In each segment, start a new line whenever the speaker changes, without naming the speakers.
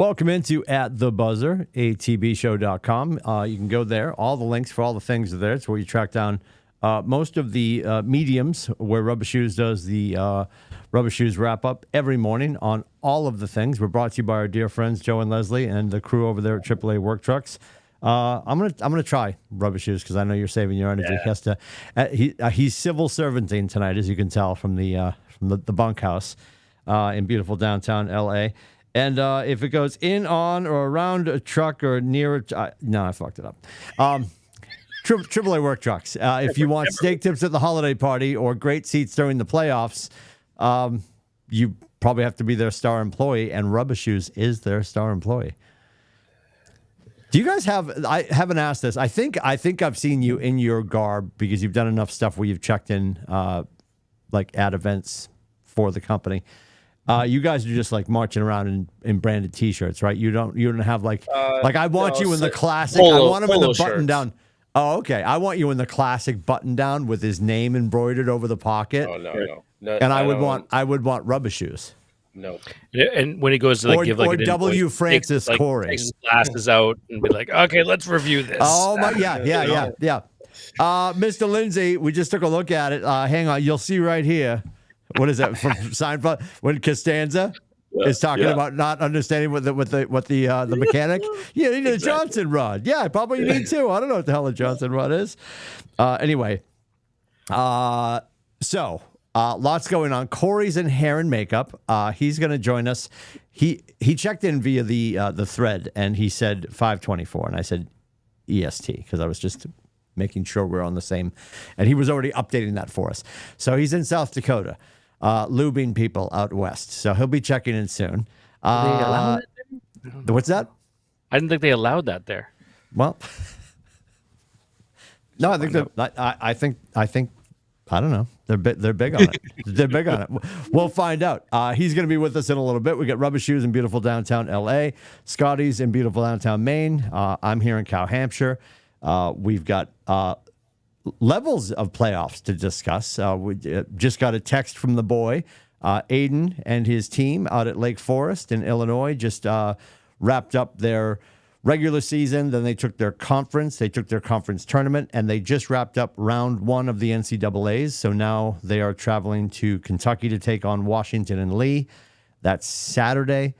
Welcome into At The Buzzer, atbshow.com. You can go there. All the links for all the things are there. It's where you track down most of the mediums where Rubber Shoes does the Rubber Shoes wrap-up every morning on all of the things. We're brought to you by our dear friends, Joe and Leslie, and the crew over there at AAA Work Trucks. I'm gonna try Rubber Shoes because I know you're saving your energy. Yeah. He has to. He's civil servanting tonight, as you can tell from the bunkhouse in beautiful downtown LA. And if it goes in, on, or around a truck or near it, no, I fucked it up. AAA Work Trucks. If you want steak tips at the holiday party or great seats during the playoffs, you probably have to be their star employee, and Rubber Shoes is their star employee. Do you guys have? I haven't asked this. I think I've seen you in your garb because you've done enough stuff where you've checked in, like at events for the company. You guys are just like marching around in branded T-shirts, right? You don't have like I want you in the classic. I want him in the button down. Oh, okay. I want you in the classic button down with his name embroidered over the pocket.
Oh no.
And I would want Rubber Shoes.
No.
And when he goes to like give like
or
an
W.
invoice,
Francis Corey,
takes his glasses out and be like, okay, let's review this.
Oh my, yeah. Mr. Lindsay, we just took a look at it. Hang on, you'll see right here. What is that from Seinfeld? When Costanza is talking about not understanding what the mechanic. Yeah, you need a Johnson rod. Yeah, probably need two. I don't know what the hell a Johnson rod is. Anyway, so lots going on. Corey's in hair and makeup. He's going to join us. He checked in via the thread and he said 5:24, and I said EST because I was just making sure we're on the same. And he was already updating that for us. So he's in South Dakota. Lubing people out west. So he'll be checking in soon.
They allow that there?
What's that?
I didn't think they allowed that there.
Well, no, I think I don't know. They're big on it. They're big on it. We'll find out. He's going to be with us in a little bit. We got Rubber Shoes in beautiful downtown LA. Scotty's in beautiful downtown Maine. I'm here in Cow Hampshire. We've got levels of playoffs to discuss. We just got a text from the boy, Aiden, and his team out at Lake Forest in Illinois. Just wrapped up their regular season. Then they took their conference. They took their conference tournament, and they just wrapped up round one of the NCAAs. So now they are traveling to Kentucky to take on Washington and Lee. That's Saturday.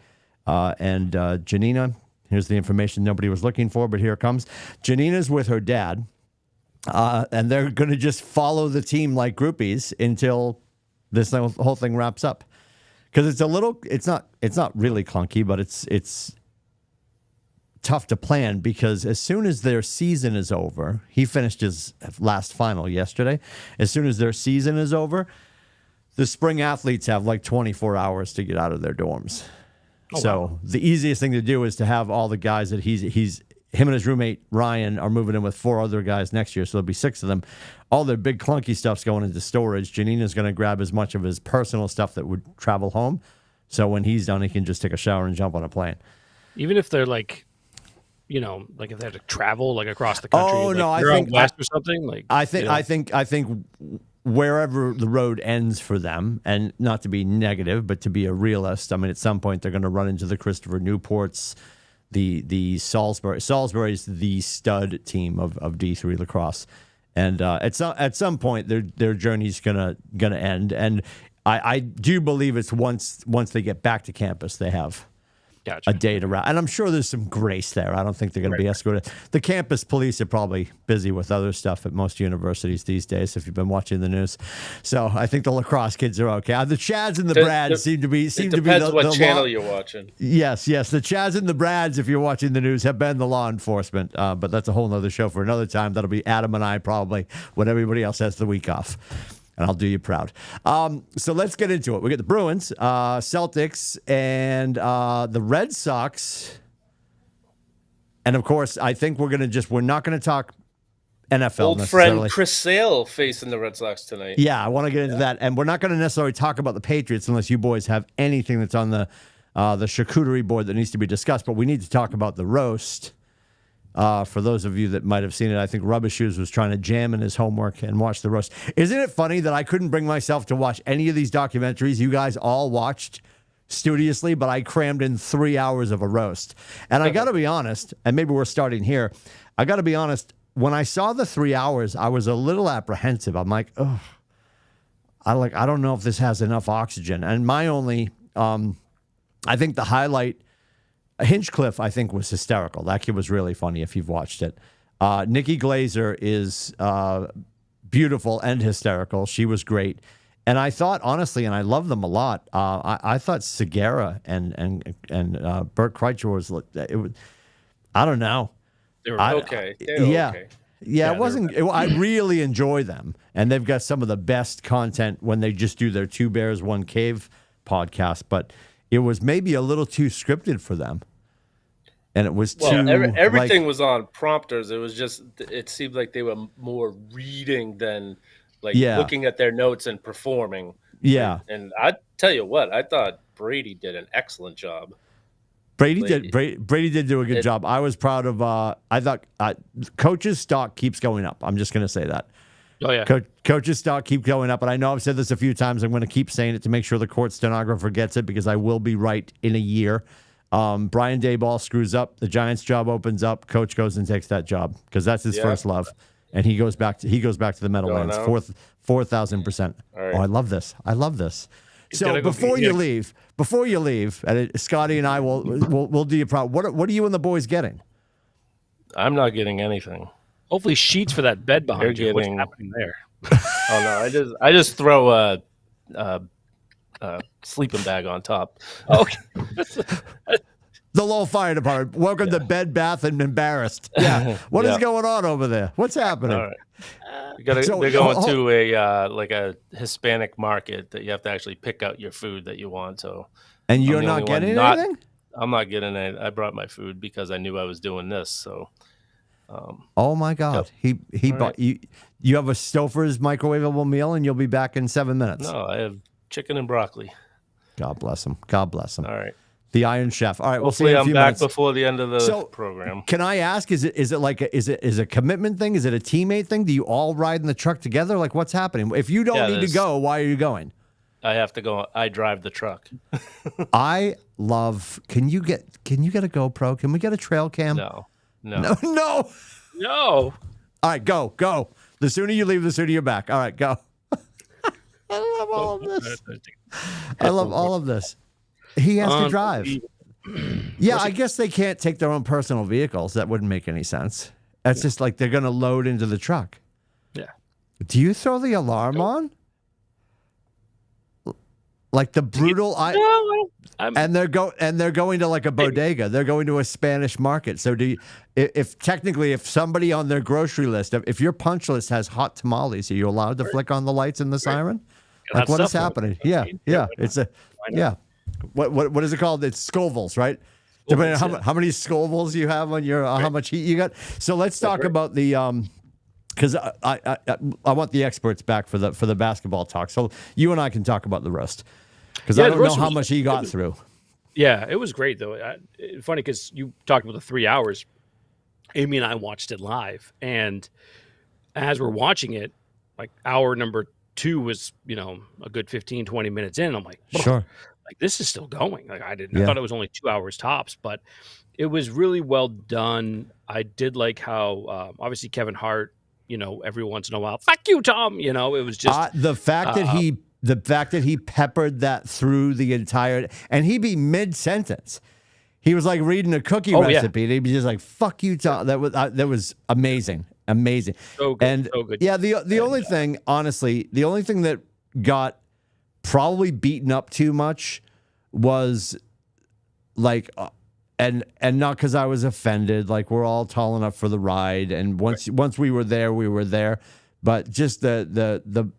And Janina, here's the information nobody was looking for, but here it comes. Janina's with her dad. And they're going to just follow the team like groupies until this whole thing wraps up. Because it's not really clunky, but it's tough to plan because as soon as their season is over, he finished his last final yesterday. As soon as their season is over, the spring athletes have like 24 hours to get out of their dorms. The easiest thing to do is to have all the guys that him and his roommate, Ryan, are moving in with 4 other guys next year, so there'll be 6 of them. All their big clunky stuff's going into storage. Janina's going to grab as much of his personal stuff that would travel home, so when he's done, he can just take a shower and jump on a plane.
Even if they're like, like if they have to travel like across the country,
I think
west or something. Like
I think wherever the road ends for them, and not to be negative, but to be a realist, I mean, at some point they're going to run into the Christopher Newports. The Salisbury's the stud team of D3 lacrosse, and at some point their journey's gonna end, and I do believe it's once they get back to campus they have a day to wrap, and I'm sure there's some grace there. I don't think they're going to be escorted. The campus police are probably busy with other stuff at most universities these days, if you've been watching the news. So I think the lacrosse kids are okay. The Chads and the Brads seem to be.
It depends what channel you're watching.
Yes. The Chads and the Brads, if you're watching the news, have been the law enforcement. But that's a whole other show for another time. That'll be Adam and I probably when everybody else has the week off. And I'll do you proud. So let's get into it. We got the Bruins, Celtics, and the Red Sox. And, of course, I think we're not going to talk NFL
Old
necessarily.
Friend Chris Sale facing the Red Sox tonight.
Yeah, I want to get into that. And we're not going to necessarily talk about the Patriots unless you boys have anything that's on the charcuterie board that needs to be discussed. But we need to talk about the roast. For those of you that might have seen it, I think Rubber Shoes was trying to jam in his homework and watch the roast. Isn't it funny that I couldn't bring myself to watch any of these documentaries you guys all watched studiously, but I crammed in 3 hours of a roast. And I got to be honest, and maybe we're starting here. I got to be honest. When I saw the 3 hours, I was a little apprehensive. I'm like, oh, I don't know if this has enough oxygen. And my only, I think the highlight, Hinchcliffe, I think was hysterical. That kid was really funny if you've watched it. Nikki Glazer is beautiful and hysterical. She was great. And I thought, honestly, and I love them a lot. I thought Segura and Bert Kreitzer was, it was, I don't know.
They were okay. They were okay.
Yeah, it wasn't. I really enjoy them, and they've got some of the best content when they just do their Two Bears One Cave podcast. But it was maybe a little too scripted for them, and it was too.
Everything was on prompters. It was just. It seemed like they were more reading than looking at their notes and performing.
Yeah,
and I tell you what, I thought Brady did an excellent job.
Brady did do a good job. I was proud of. I thought Coach's stock keeps going up. I'm just going to say that.
Oh yeah,
Coach's stock keep going up, and I know I've said this a few times. I'm going to keep saying it to make sure the court stenographer gets it because I will be right in a year. Brian Daboll screws up, the Giants' job opens up. Coach goes and takes that job because that's his first love, and he goes back to the Meadowlands 4,000%.
Right.
Oh, I love this. So before you leave, and Scotty and I will do you proud. What are you and the boys getting?
I'm not getting anything.
Hopefully, sheets for that bed behind you. What's happening there?
Oh no, I just throw a sleeping bag on top.
Okay.
The Lowell Fire Department. Welcome to Bed Bath and Embarrassed. Yeah. What is going on over there? What's happening?
All right. They're going to a Hispanic market that you have to actually pick out your food that you want. So,
and you're not getting anything?
I'm not getting it. I brought my food because I knew I was doing this. So,
oh my God, he bought you. You have a Stouffer's microwavable meal, and you'll be back in 7 minutes.
No, I have chicken and broccoli.
God bless him.
All right.
The Iron Chef. All right, we'll see
you
in
in
a few
back
minutes.
Before the end of the program.
Can I ask? Is it a commitment thing? Is it a teammate thing? Do you all ride in the truck together? Like, what's happening? If you don't need to go, why are you going?
I have to go. I drive the truck.
I love. Can you get a GoPro? Can we get a trail cam?
No.
No.
All right, go. The sooner you leave, the sooner you're back. All right, go. I love all of this. He has to drive. Yeah, I guess they can't take their own personal vehicles. That wouldn't make any sense. That's just like they're going to load into the truck.
Yeah.
Do you throw the alarm on? Like the brutal. And they're going to like a bodega. They're going to a Spanish market. So if somebody on their grocery list, if your punch list has hot tamales, are you allowed to flick on the lights and the siren? Like what is happening? Yeah. It's what is it called? It's Scovilles, right? Depending on how many Scovilles you have on your how much heat you got. So let's talk about the because I want the experts back for the basketball talk. So you and I can talk about the roast because I don't know how much he got through.
Yeah, it was great though. Funny because you talked about the 3 hours. Amy and I watched it live, and as we're watching it, like hour number 2 was a good 15, 20 minutes in. And I'm like,
sure.
Like this is still going. Like I thought it was only 2 hours tops, but it was really well done. I did like how obviously Kevin Hart, every once in a while, fuck you, Tom. It was just
the fact that he peppered that through the entire, and he'd be mid sentence. He was like reading a cookie recipe, and he'd be just like, "Fuck you, Tom." That was amazing.
So good, so good.
Yeah, the only thing, honestly, the only thing that got probably beaten up too much was like and not because I was offended, like we're all tall enough for the ride, and once we were there, but just the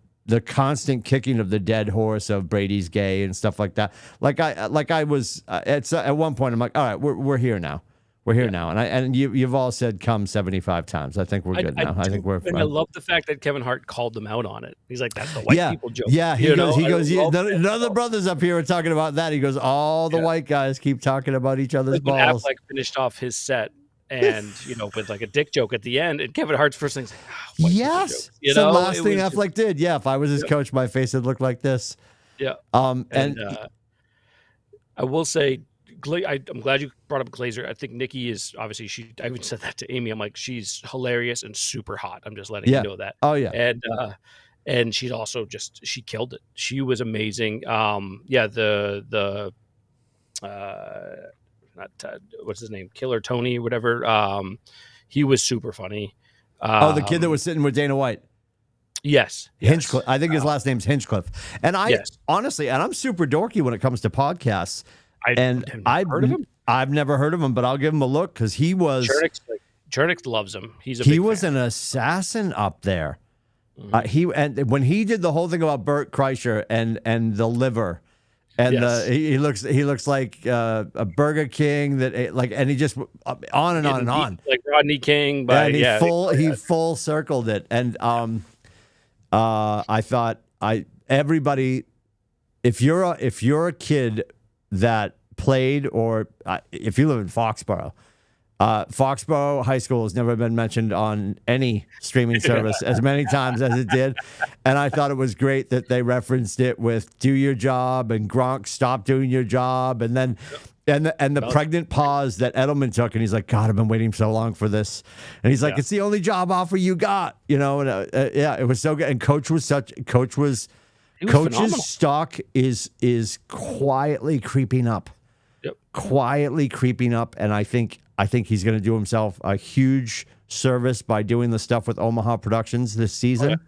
constant kicking of the dead horse of Brady's gay and stuff like that. I was at one point I'm like, all right, we're here now. We're here now, and you've all said come 75 times. I think we're good now. I think we're.
And I love the fact that Kevin Hart called them out on it. He's like, "That's the white people joke."
Yeah, he goes. None of the brothers up here are talking about that. He goes, all the white guys keep talking about each other's balls.
Affleck finished off his set, and with like a dick joke at the end, and Kevin Hart's first thing's like,
yes, the last thing Affleck did. Yeah, if I was his coach, my face would look like this.
Yeah, I will say, I'm glad you brought up Glazer. I think Nikki is obviously I even said that to Amy. I'm like, she's hilarious and super hot. I'm just letting you know that.
Oh yeah.
And she's also she killed it. She was amazing. Not what's his name, Killer Tony, whatever. He was super funny.
The kid that was sitting with Dana White.
Yes.
Hinchcliffe. I think his last name's Hinchcliffe. And honestly, and I'm super dorky when it comes to podcasts. I've heard of him. I've never heard of him, but I'll give him a look because he was.
Chernick loves him.
He was an assassin up there.
Mm-hmm.
When he did the whole thing about Bert Kreischer and the liver, and he looks like a Burger King and he just on and on and on,
like Rodney King. But
he full circled it, and I thought everybody, if you're a kid that played, or if you live in Foxborough, Foxborough High School has never been mentioned on any streaming service as many times as it did. And I thought it was great that they referenced it with "Do Your Job" and Gronk, "Stop Doing Your Job." And then, and the pregnant pause that Edelman took. And he's like, God, I've been waiting so long for this. And he's like, it's the only job offer you got, And it was so good. And Coach's stock is quietly creeping up.
Yep.
Quietly creeping up. And I think he's going to do himself a huge service by doing the stuff with Omaha Productions this season.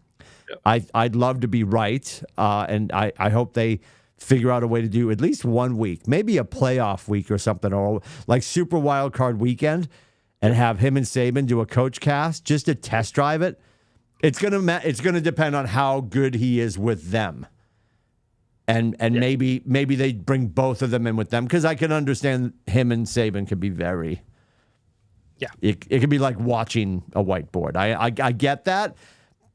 I'd love to be right, and I hope they figure out a way to do at least 1 week, maybe a playoff week or something, or like Super Wild Card Weekend, and have him and Saban do a coach cast just to test drive it. It's gonna depend on how good he is with them. And maybe they bring both of them in with them, because I can understand him and Saban could be very.
Yeah,
it could be like watching a whiteboard. I get that,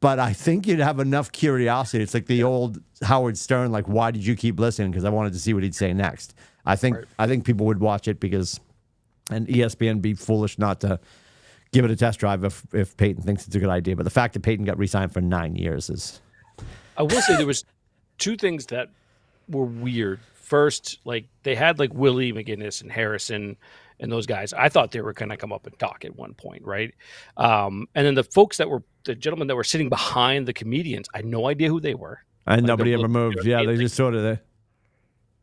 but I think you'd have enough curiosity. It's like the old Howard Stern, like, why did you keep listening? Because I wanted to see what he'd say next. I think people would watch it because, and ESPN be foolish not to give it a test drive if Peyton thinks it's a good idea. But the fact that Peyton got re-signed for 9 years is.
I will say there was two things that were weird. First, like they had like Willie McGinnis and Harrison and those guys. I thought they were going to come up and talk at one point, right? And then the gentlemen that were sitting behind the comedians, I had no idea who they were.
And nobody ever moved. Yeah, they just sort of there.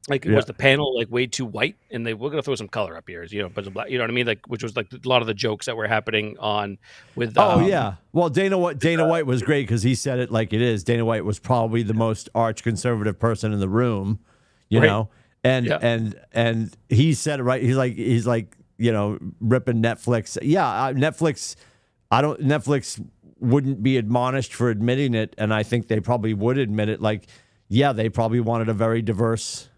Was the panel like way too white? And we're going to throw some color up here, but black, you know what I mean? Like, which was like a lot of the jokes that were happening on with.
Well, Dana White was great because he said it like it is. Dana White was probably the most arch conservative person in the room, you know. And he said it right. He's like ripping Netflix. Yeah, Netflix wouldn't be admonished for admitting it, and I think they probably would admit it. Like, yeah, they probably wanted a very diverse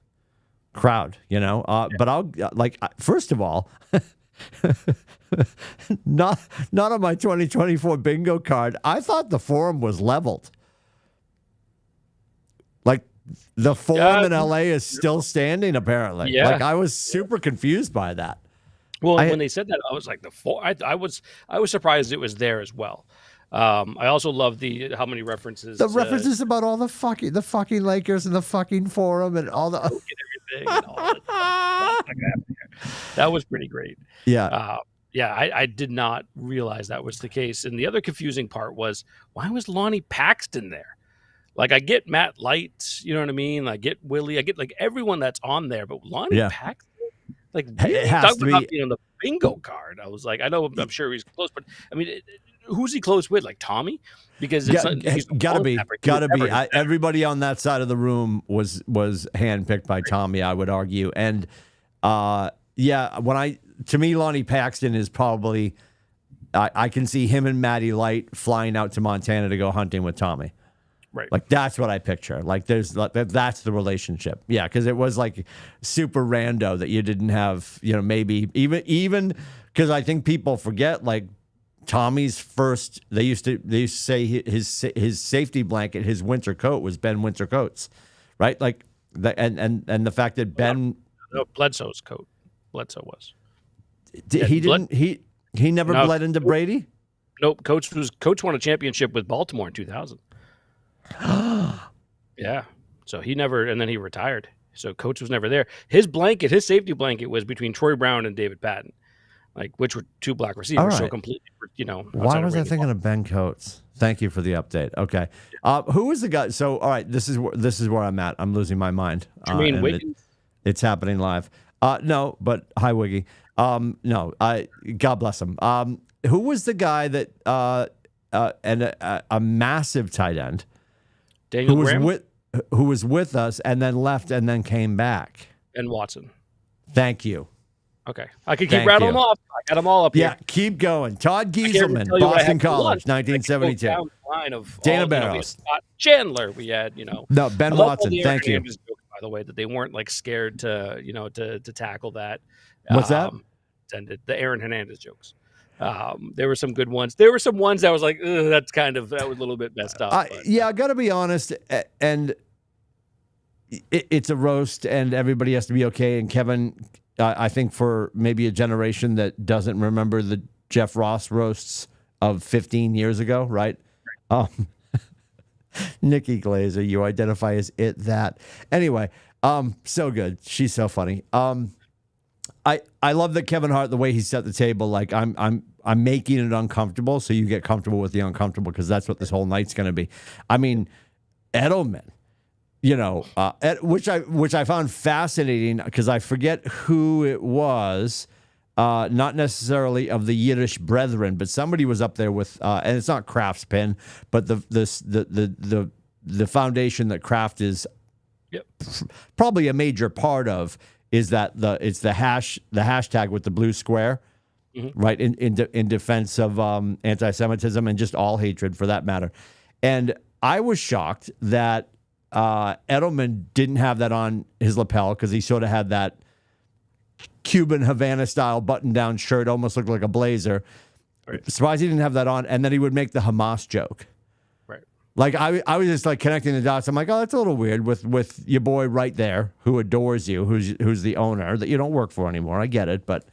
crowd, But first of all, not on my 2024 bingo card. I thought the forum was leveled. Like, the forum in LA is still standing, apparently.
Yeah.
Like, I was super confused by that.
Well, when they said that, I was like, I was surprised it was there as well. I also love how many references.
The references about all the fucking Lakers and the fucking forum and all the
everything. And all that was pretty great.
Yeah.
I did not realize that was the case. And the other confusing part was, why was Lonnie Paxton there? Like, I get Matt Light, you know what I mean? I get Willie, I get like everyone that's on there, but Lonnie Paxton, like,
it has to be
on the bingo card. I was like, I'm sure he's close, but I mean, who's he close with? Like Tommy? Because he's
gotta be. Everybody on that side of the room was handpicked by Tommy, I would argue. And to me, Lonnie Paxton is probably. I can see him and Matty Light flying out to Montana to go hunting with Tommy.
Right.
Like, that's what I picture. Like, that's the relationship. Yeah, because it was like super rando that you didn't have, maybe even because I think people forget, like, Tommy's first, they used to say his safety blanket, his winter coat was Ben Winter Coats, right? Like, and the fact that Ben
Bledsoe's coat. Bledsoe was.
He never bled into Brady?
Nope. Coach won a championship with Baltimore in 2000. Yeah. So he never, and then he retired. So Coach was never there. His safety blanket was between Troy Brown and David Patton, which were two black receivers.
All right.
So completely,
Why was I thinking of Ben Coates? Thank you for the update. Okay. Who was the guy? So, all right, this is where I'm at. I'm losing my mind.
Jermaine Wiggins?
It's happening live. No, but hi, Wiggy. No, God bless him. Who was the guy that and a massive tight end
Daniel
Graham? Who was with us and then left and then came back?
And Watson.
Thank you.
Okay. I could keep rattling them off. I got them all up here.
Yeah, keep going. Todd Gieselman, Boston College, 1972.
Line of
Dana
all,
Barrows.
Scott Chandler. We had,
No, Ben Watson. Thank you.
Jokes, by the way, that they weren't scared to, to tackle that.
What's that?
And the Aaron Hernandez jokes. There were some good ones. There were some ones that was like, that was a little bit messed up.
Yeah, I got to be honest, and it's a roast, and everybody has to be okay. And Kevin, I think for maybe a generation that doesn't remember the Jeff Ross roasts of 15 years ago, right? Nikki Glazer, you identify as that. Anyway, so good. She's so funny. I love that Kevin Hart, the way he set the table, I'm making it uncomfortable so you get comfortable with the uncomfortable, because that's what this whole night's going to be. I mean, Edelman, which I found fascinating, because I forget who it was, not necessarily of the Yiddish brethren, but somebody was up there with, and it's not Kraft's pin, but the foundation that Kraft is probably a major part of, is that it's the hashtag with the blue square, right, in defense of anti-Semitism and just all hatred for that matter. And I was shocked that Edelman didn't have that on his lapel, because he sort of had that Cuban Havana style button down shirt, almost looked like a blazer. Right. Surprised he didn't have that on, and then he would make the Hamas joke. Right. I was just connecting the dots. I'm like, oh, that's a little weird with your boy right there who adores you, who's the owner that you don't work for anymore. I get it, but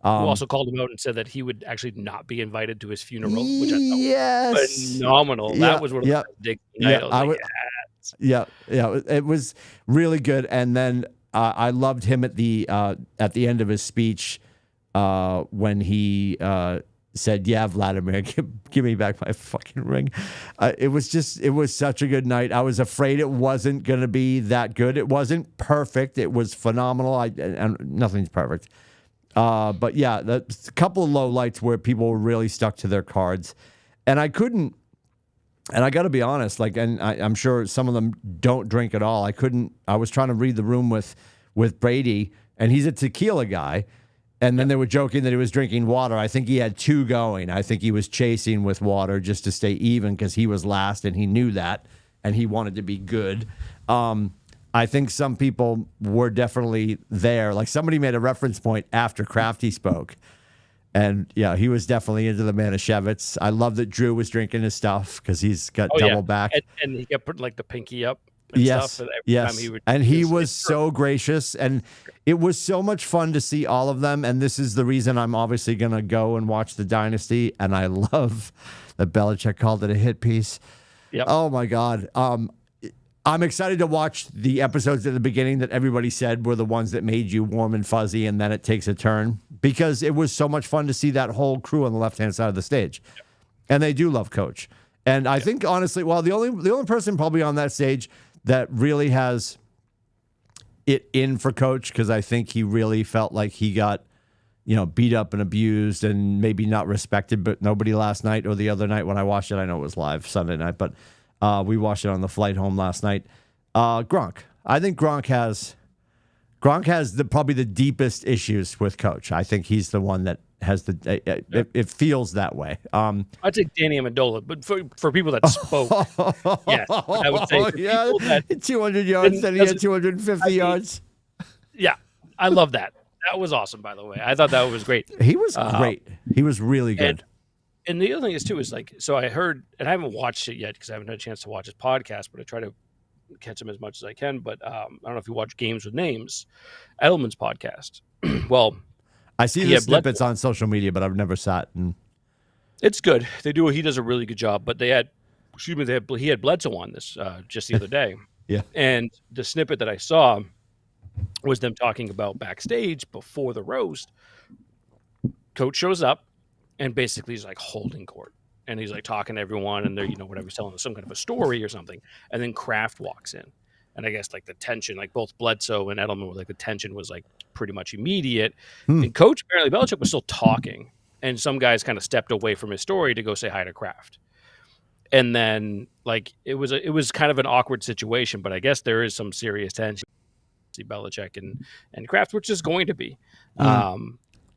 who also called him out and said that he would actually not be invited to his funeral, which I thought was phenomenal.
Yeah,
that was one of the big
it was really good. And then I loved him at the end of his speech when he said, "Yeah, Vladimir, give me back my fucking ring." It was such a good night. I was afraid it wasn't going to be that good. It wasn't perfect. It was phenomenal. And nothing's perfect. But yeah, a couple of low lights where people were really stuck to their cards, and I couldn't. And I got to be honest, and I'm sure some of them don't drink at all. I was trying to read the room with Brady, and he's a tequila guy. And then they were joking that he was drinking water. I think he had two going. I think he was chasing with water just to stay even, because he was last and he knew that, and he wanted to be good. I think some people were definitely there. Somebody made a reference point after Crafty spoke. And yeah, he was definitely into the Manischewitz. I love that Drew was drinking his stuff, because he's got double back.
And he kept putting the pinky up. Stuff
yes. He was so gracious, and it was so much fun to see all of them. And this is the reason I'm obviously going to go and watch the Dynasty. And I love that Belichick called it a hit piece.
Yep.
Oh my God. I'm excited to watch the episodes at the beginning that everybody said were the ones that made you warm and fuzzy, and then it takes a turn, because it was so much fun to see that whole crew on the left-hand side of the stage. Yep. And they do love Coach. And I think, honestly, the only person probably on that stage that really has it in for Coach, because I think he really felt like he got, beat up and abused and maybe not respected, but nobody last night or the other night when I watched it. I know it was live Sunday night, but we watched it on the flight home last night. Gronk. I think Gronk has probably the deepest issues with Coach. I think he's the one that has it feels that way.
I'd say Danny Amendola, but for people that spoke, yes, I would say people that
200 yards, then he had 250 yards.
Yeah, I love that. That was awesome, by the way. I thought that was great.
He was great. He was really good.
And the other thing is too is so I heard, and I haven't watched it yet because I haven't had a chance to watch his podcast, but I try to catch him as much as I can. But I don't know if you watch Games with Names, Edelman's podcast. Well,
I see the snippets on social media, but I've never sat and.
It's good. He does a really good job. But he had Bledsoe on this just the other day.
Yeah.
And the snippet that I saw, was them talking about backstage before the roast. Coach shows up and basically he's like holding court. And he's like talking to everyone, and they're, whatever, he's telling some kind of a story or something. And then Kraft walks in. And I guess like the tension, like both Bledsoe and Edelman were like, the tension was like pretty much immediate. And Coach, apparently Belichick was still talking. And some guys kind of stepped away from his story to go say hi to Kraft. And then like it was kind of an awkward situation, but I guess there is some serious tension. Belichick and Kraft, which is going to be.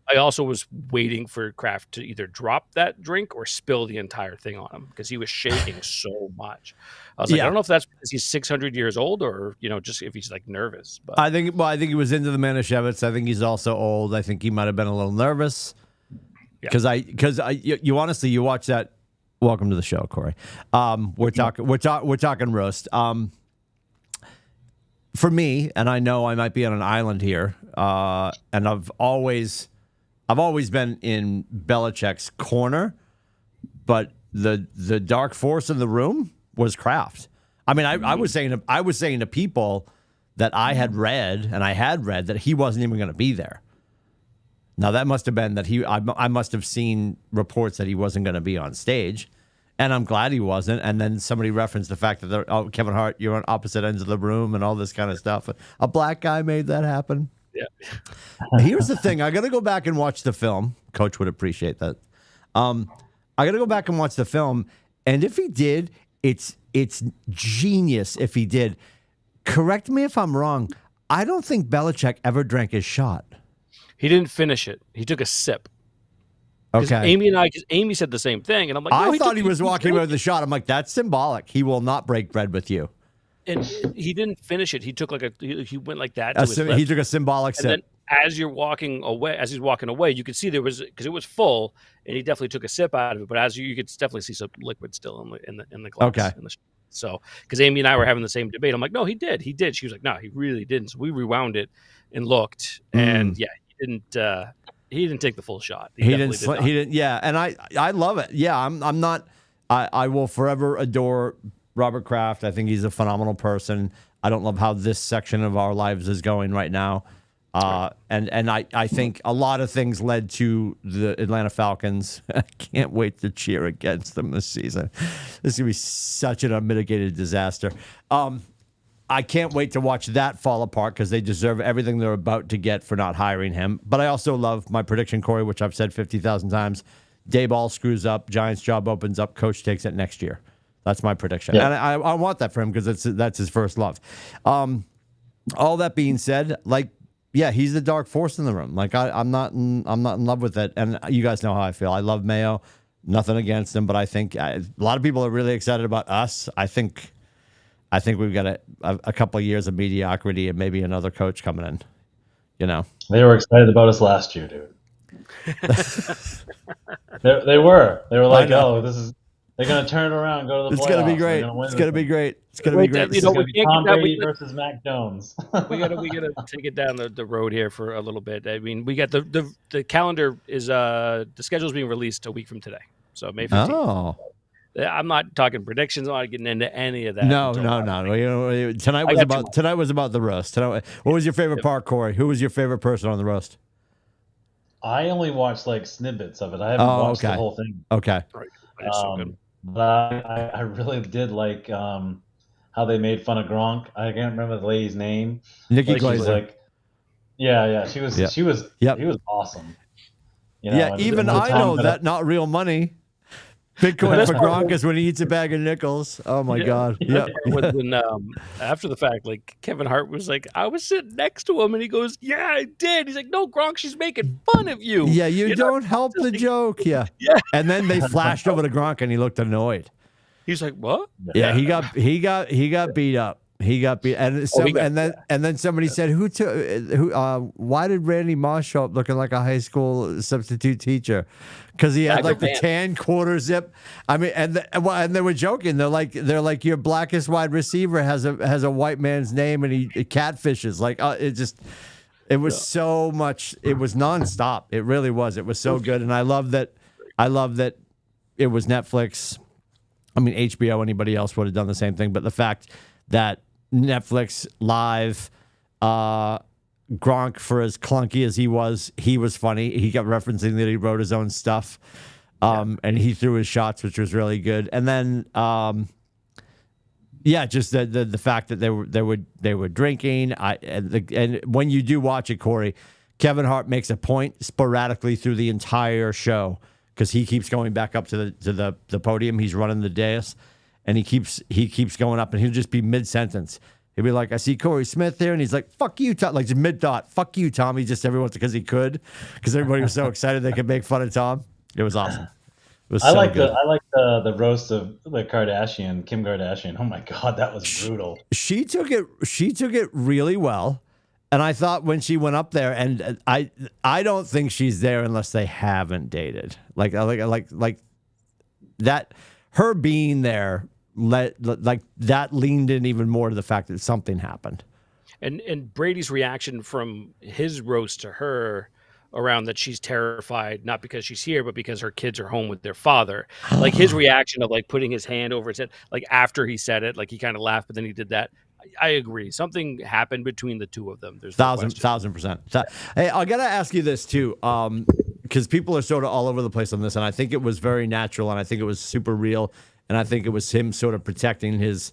I also was waiting for Kraft to either drop that drink or spill the entire thing on him because he was shaking so much. I was like, I don't know if that's because he's 600 years old or, just if he's like nervous. But
I think he was into the Manischewitz. I think he's also old. I think he might have been a little nervous because you honestly, you watch that. Welcome to the show, Corey. We're talking roast. For me, and I know I might be on an island here, and I've always been in Belichick's corner, but the dark force in the room was Kraft. I mean, I was saying to people that I had read that he wasn't even going to be there. Now that must have been that I must have seen reports that he wasn't going to be on stage, and I'm glad he wasn't. And then somebody referenced the fact that Kevin Hart, you're on opposite ends of the room and all this kind of stuff. A black guy made that happen.
Yeah.
Here's the thing. I got to go back and watch the film. Coach would appreciate that. I got to go back and watch the film. And if he did, it's genius if he did. Correct me if I'm wrong. I don't think Belichick ever drank his shot.
He didn't finish it. He took a sip.
Okay.
Amy said the same thing. And I'm like,
I thought he was walking away with the shot. I'm like, that's symbolic. He will not break bread with you.
And he didn't finish it. He took he went like that.
He took a symbolic sip.
And then as he's walking away, you could see there was, because it was full, and he definitely took a sip out of it. But as you could definitely see some liquid still in the glass.
Okay.
So, because Amy and I were having the same debate, I'm like, no, he did. She was like, no, he really didn't. So we rewound it and looked, and yeah, he didn't. He didn't take the full shot. He didn't.
Yeah, and I love it. Yeah, I'm not. I will forever adore Robert Kraft. I think he's a phenomenal person. I don't love how this section of our lives is going right now. And I think a lot of things led to the Atlanta Falcons. I can't wait to cheer against them this season. This is going to be such an unmitigated disaster. I can't wait to watch that fall apart because they deserve everything they're about to get for not hiring him. But I also love my prediction, Corey, which I've said 50,000 times. Dayball screws up, Giants job opens up, coach takes it next year. That's my prediction. Yeah. And I want that for him because that's his first love. All that being said, he's the dark force in the room. I'm not in love with it. And you guys know how I feel. I love Mayo. Nothing against him, but I think a lot of people are really excited about us. I think we've got a couple of years of mediocrity and maybe another coach coming in.
They were excited about us last year, dude. They were. They were like, "Oh, they're going to turn it around, go to the playoffs.
It's going to be great. It's going to be great. It's going to be great.
It's going to be Tom Brady versus Mac Jones.
we got to take it down the road here for a little bit. I mean, we got the calendar is the schedule is being released a week from today, so May 15th.
Oh.
I'm not talking predictions. I'm not getting into any of that.
No. Tonight was about the roast. What was your favorite part, Corey? Who was your favorite person on the roast?
I only watched snippets of it. I haven't watched the whole thing.
Okay.
Right. So good.
But I really did like how they made fun of Gronk. I can't remember the lady's name.
Nikki Glaser.
She was.
Yep.
He was awesome.
Even I know that not real money. Bitcoin for Gronk is when he eats a bag of nickels. Oh my God! Yeah.
When after the fact, Kevin Hart was like, I was sitting next to him, and he goes, "Yeah, I did." He's like, "No, Gronk, she's making fun of you."
Yeah, you don't help the joke. Yeah.
Yeah.
And then they flashed over to Gronk, and he looked annoed.
He's like, "What?"
Yeah, he got beat up. He got beat, and then somebody said, why did Randy Moss show up looking like a high school substitute teacher? Because he had the tan quarter zip. I mean, and they were joking. They're like your blackest wide receiver has a white man's name and he catfishes. It was so much. It was nonstop. It really was. It was so good, and I love that it was Netflix. I mean, HBO. Anybody else would have done the same thing, but the fact that Netflix Live Gronk, for as clunky as he was funny. He kept referencing that he wrote his own stuff, and he threw his shots, which was really good. And then, just the fact that they were drinking. And when you do watch it, Corey, Kevin Hart makes a point sporadically through the entire show because he keeps going back up to the podium. He's running the dais, and he keeps going up, and he'll just be mid sentence. He'd be like, I see Corey Smith here, and he's like, fuck you, Tom. Like, just mid-thought, fuck you, Tommy, just everyone, because he could, because everybody was so excited they could make fun of Tom. It was awesome. It was so good.
I like the roast of the Kim Kardashian. Oh my God, that was brutal.
She took it really well, and I thought when she went up there, and I don't think she's there unless they haven't dated. Like that, her being there. That leaned in even more to the fact that something happened.
And Brady's reaction from his roast to her around that she's terrified, not because she's here, but because her kids are home with their father. Like his reaction of like putting his hand over his head, like after he said it, like he kind of laughed, but then he did that. I agree. Something happened between the two of them. There's no
1,000%. Hey, I got to ask you this too. Because people are sort of all over the place on this, and I think it was very natural, and I think it was super real. And I think it was him sort of protecting his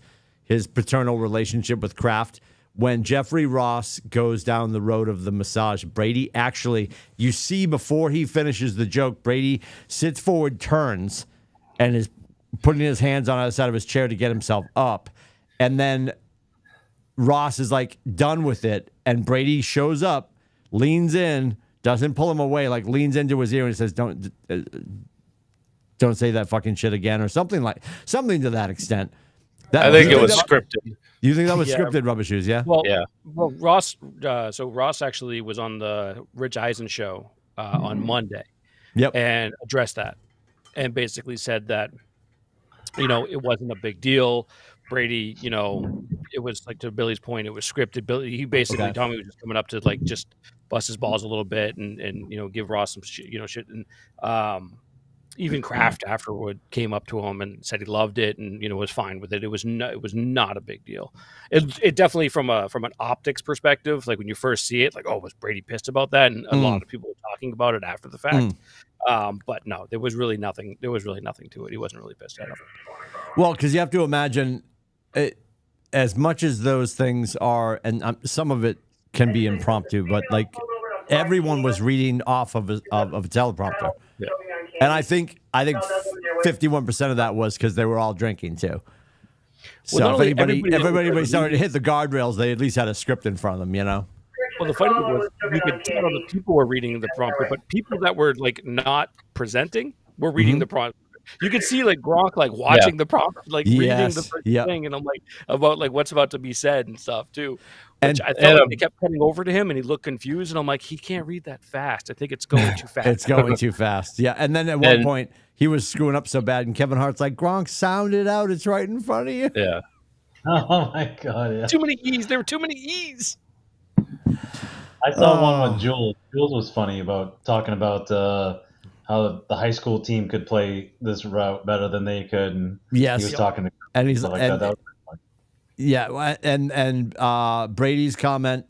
paternal relationship with Kraft. When Jeffrey Ross goes down the road of the massage, Brady actually, you see before he finishes the joke, Brady sits forward, turns, and is putting his hands on the other side of his chair to get himself up. And then Ross is like done with it, and Brady shows up, leans in, doesn't pull him away, like leans into his ear and says, don't say that fucking shit again, or something to that extent.
I think it was scripted.
You think that was scripted, Rubber Shoes? Yeah.
Well, Ross. So Ross actually was on the Rich Eisen show on Monday.
Yep.
And addressed that, and basically said that, it wasn't a big deal. Brady, it was like, to Billy's point, it was scripted. Billy, he basically, Tommy was just coming up to like just bust his balls a little bit and give Ross some shit, and even Kraft afterward came up to him and said he loved it and was fine with it. It was not a big deal. It definitely from an optics perspective, like when you first see it, like, oh, was Brady pissed about that? And a lot of people were talking about it after the fact. But no, there was really nothing. There was really nothing to it. He wasn't really pissed at him.
Well, because you have to imagine it, as much as those things are, and some of it can be impromptu, but like everyone was reading off of a teleprompter. Yeah. And I think 51% of that was because they were all drinking too. So if anybody started to hit the guardrails, they at least had a script in front of them,
Well, the funny thing was, you could tell the people were reading the prompter, but people that were like not presenting were reading the prompter. You could see like Gronk like watching the prompter, like reading the first thing, and I'm like about like what's about to be said and stuff too. Which I felt like they kept cutting over to him, and he looked confused, and I'm like, he can't read that fast. I think it's going too fast.
It's going too fast. Yeah, and then at one point he was screwing up so bad, and Kevin Hart's like, Gronk, sound it out. It's right in front of you.
Yeah.
Oh my God. Yeah.
Too many E's. There were too many E's.
I saw one with Jules. Jules was funny about talking about how the high school team could play this route better than they could, and he was talking to,
and he's
like
and,
that.
Yeah, and Brady's comment,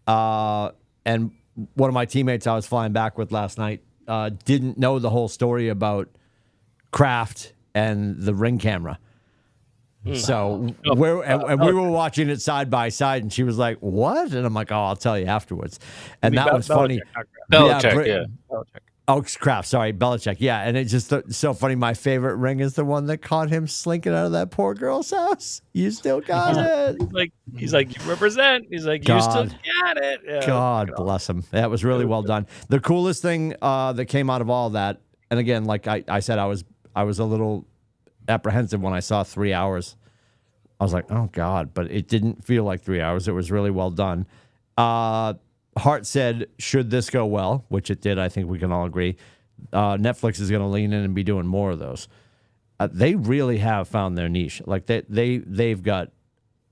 and one of my teammates I was flying back with last night didn't know the whole story about Kraft and the Ring camera. So we were watching it side by side, and she was like, "What?" And I'm like, "Oh, I'll tell you afterwards." And that was funny.
Belichick.
Oh, Kraft. Sorry, Belichick. Yeah, and it's just so funny. My favorite ring is the one that caught him slinking out of that poor girl's house. You still got it.
He's like, you represent. He's like, you still got it. Yeah,
God bless him. That was really well done. The coolest thing that came out of all that, and again, like I said, I was a little apprehensive when I saw 3 hours. I was like, oh God, but it didn't feel like 3 hours. It was really well done. Hart said, should this go well, which it did, I think we can all agree, Netflix is going to lean in and be doing more of those. They really have found their niche. Like they've got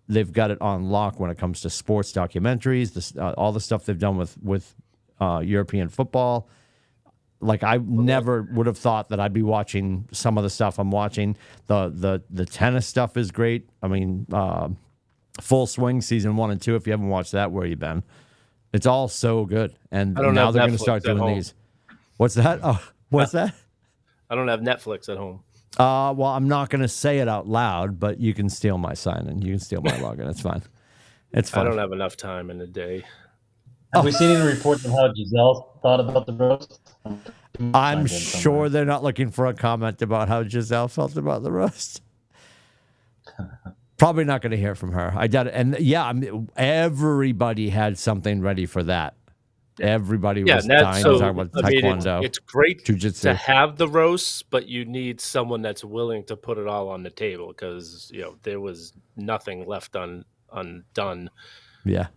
it on lock when it comes to sports documentaries, all the stuff they've done with European football. Like I never would have thought that I'd be watching some of the stuff I'm watching. The tennis stuff is great. I mean, Full Swing season 1 and 2. If you haven't watched that, where you been? It's all so good, and
I don't
now
have
they're going to
Netflix
start
at
doing
home.
these. What's that? Oh, what's that?
I don't have Netflix at home.
Well, I'm not going to say it out loud, but you can steal my sign and you can steal my login. It's fine. It's fine.
I don't have enough time in a day.
Have we seen any reports of how Giselle thought about the roast?
I'm sure they're not looking for a comment about how Giselle felt about the roast. Probably not going to hear from her. I doubt it. And yeah, everybody had something ready for that. Everybody was dying to talk about taekwondo.
It's great
jiu-jitsu.
to have the roasts, but you need someone that's willing to put it all on the table because there was nothing left undone.
Yeah,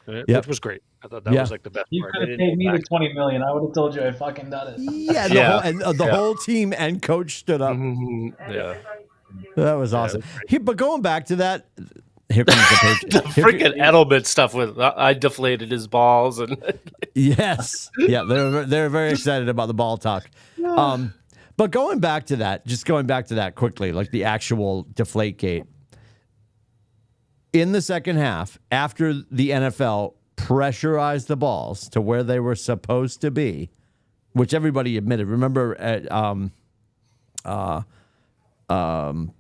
which was great. I thought that was like the best
you
part.
You could have paid me the $20 million. I would have told you I fucking done it.
Yeah, the whole team and coach stood up.
Yeah,
that was awesome. But going back to that. Here comes the page.
The freaking Edelman stuff with I deflated his balls and
yes, yeah, they're very excited about the ball talk. But going back to that quickly, like the actual Deflategate. In the second half, after the NFL pressurized the balls to where they were supposed to be, which everybody admitted. Remember, Aaron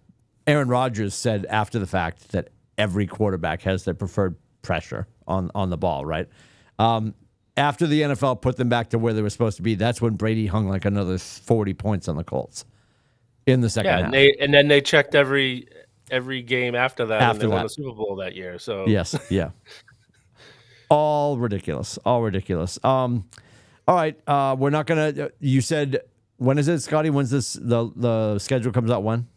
Rodgers said after the fact that every quarterback has their preferred pressure on the ball, right? After the NFL put them back to where they were supposed to be, that's when Brady hung like another 40 points on the Colts in the second half.
And then they checked every game after that, and they won the Super Bowl that year. So
yes, yeah, all ridiculous. All right, we're not gonna. You said when is it, Scotty? When's this? The schedule comes out when?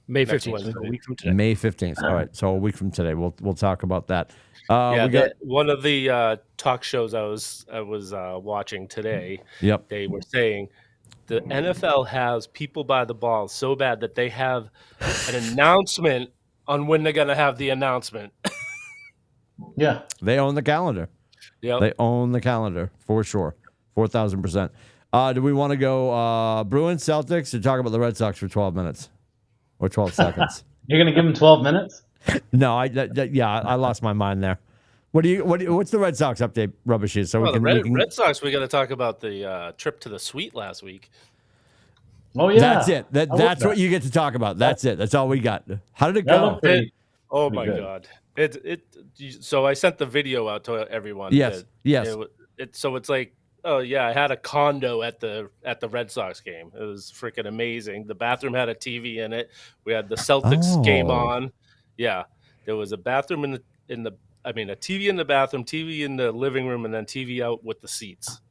May 15th, a week from today.
May 15th. All right, so a week from today, we'll talk about that.
One of the talk shows I was watching today.
Yep.
They were saying the NFL has people by the balls so bad that they have an announcement on when they're going to have the announcement.
Yeah,
they own the calendar.
Yeah,
they own the calendar for sure, 4,000%. Do we want to go Bruins, Celtics, or talk about the Red Sox for 12 minutes? Or 12 seconds.
You're gonna give him 12 minutes?
No, I lost my mind there. What's the Red Sox update, Rubbishes? So
Red Sox. We got to talk about the trip to the suite last week.
Oh yeah,
that's it. That's what you get to talk about. That's it. That's all we got. How did it go?
Oh my God! So I sent the video out to everyone.
Yes.
So it's like, oh yeah, I had a condo at the Red Sox game. It was freaking amazing. The bathroom had a TV in it. We had the Celtics game on. Yeah, there was a bathroom a TV in the bathroom, TV in the living room, and then TV out with the seats.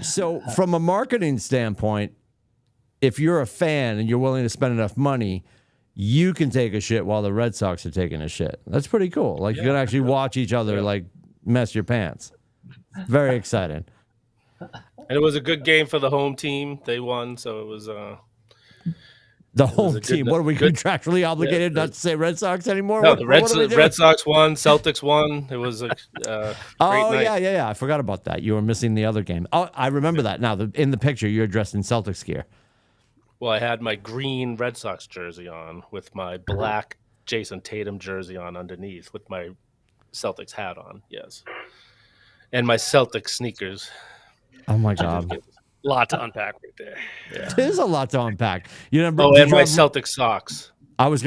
So from a marketing standpoint, if you're a fan and you're willing to spend enough money, you can take a shit while the Red Sox are taking a shit. That's pretty cool. Like you can actually watch each other like mess your pants. Very exciting.
And it was a good game for the home team. They won, so it was
the home team. What are we contractually obligated not to say Red Sox anymore?
No, the Red Sox won. Celtics won. It was a great night.
Yeah. I forgot about that. You were missing the other game. Oh, I remember that now. In the picture, you're dressed in Celtics gear.
Well, I had my green Red Sox jersey on with my black Jason Tatum jersey on underneath with my Celtics hat on. Yes. And my Celtics sneakers.
Oh my God.
A lot to unpack right there.
Yeah. There's a lot to unpack. And
my Celtics socks.
That was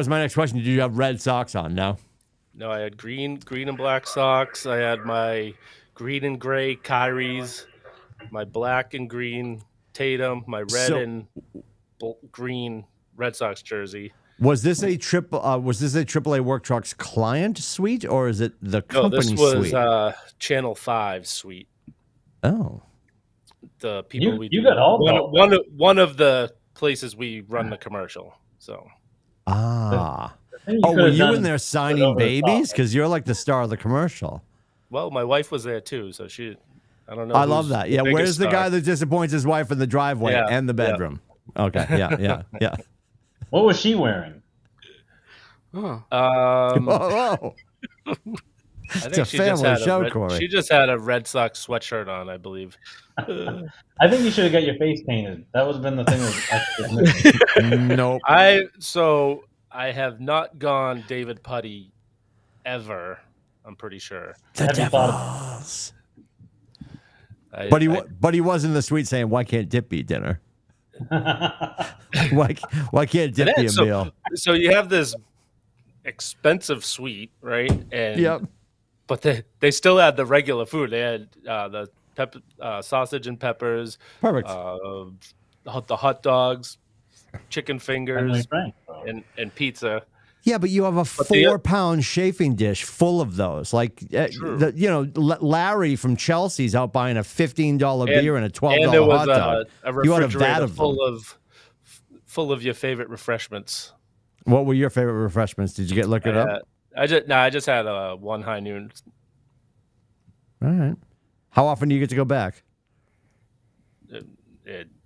my next question. Did you have red socks on? No.
No, I had green and black socks. I had my green and gray Kyrie's, my black and green Tatum, my red and green Red Sox jersey.
Was this a AAA Work Trucks client suite or is it the company suite?
No, this was Channel 5 suite.
Oh.
The people
you got all
one of the places we run the commercial. So.
Were you in there signing babies? Because you're like the star of the commercial.
Well, my wife was there too, so I don't know.
I love that. Yeah, where's the guy that disappoints his wife in the driveway and the bedroom? Yeah. Okay, yeah.
What was she wearing?
Whoa.
It's a family show, Corey. She just had a Red Sox sweatshirt on, I believe.
I think you should have got your face painted. That would have been the thing.
Nope.
I have not gone David Putty ever. I'm pretty sure.
The
Have you thought
Devils. But he was in the suite saying, "Why can't dip be dinner? Why can't dip be a meal?"
So you have this expensive suite, right? And
Yep.
But they still had the regular food. They had the sausage and peppers,
Perfect.
the hot dogs, chicken fingers,
Frank,
and pizza.
Yeah, but you have a 4-pound chafing dish full of those. Like, Larry from Chelsea's out buying a $15 beer and a $12 hot dog.
A refrigerator full of your favorite refreshments.
What were your favorite refreshments? Did you get liquored up?
I just had one high noon.
All right. How often do you get to go back?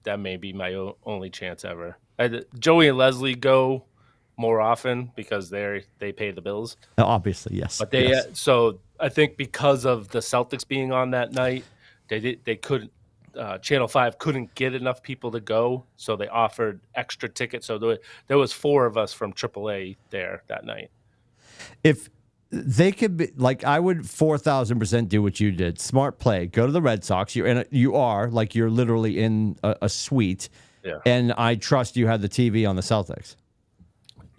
That may be my only chance ever. Joey and Leslie go more often because they pay the bills.
Obviously, yes.
But so I think because of the Celtics being on that night, they couldn't. Channel 5 couldn't get enough people to go, so they offered extra tickets. So there was 4 of us from AAA there that night.
If they could be like, I would 4,000% do what you did. Smart play. Go to the Red Sox. You're literally in a suite.
Yeah.
And I trust you had the TV on the Celtics.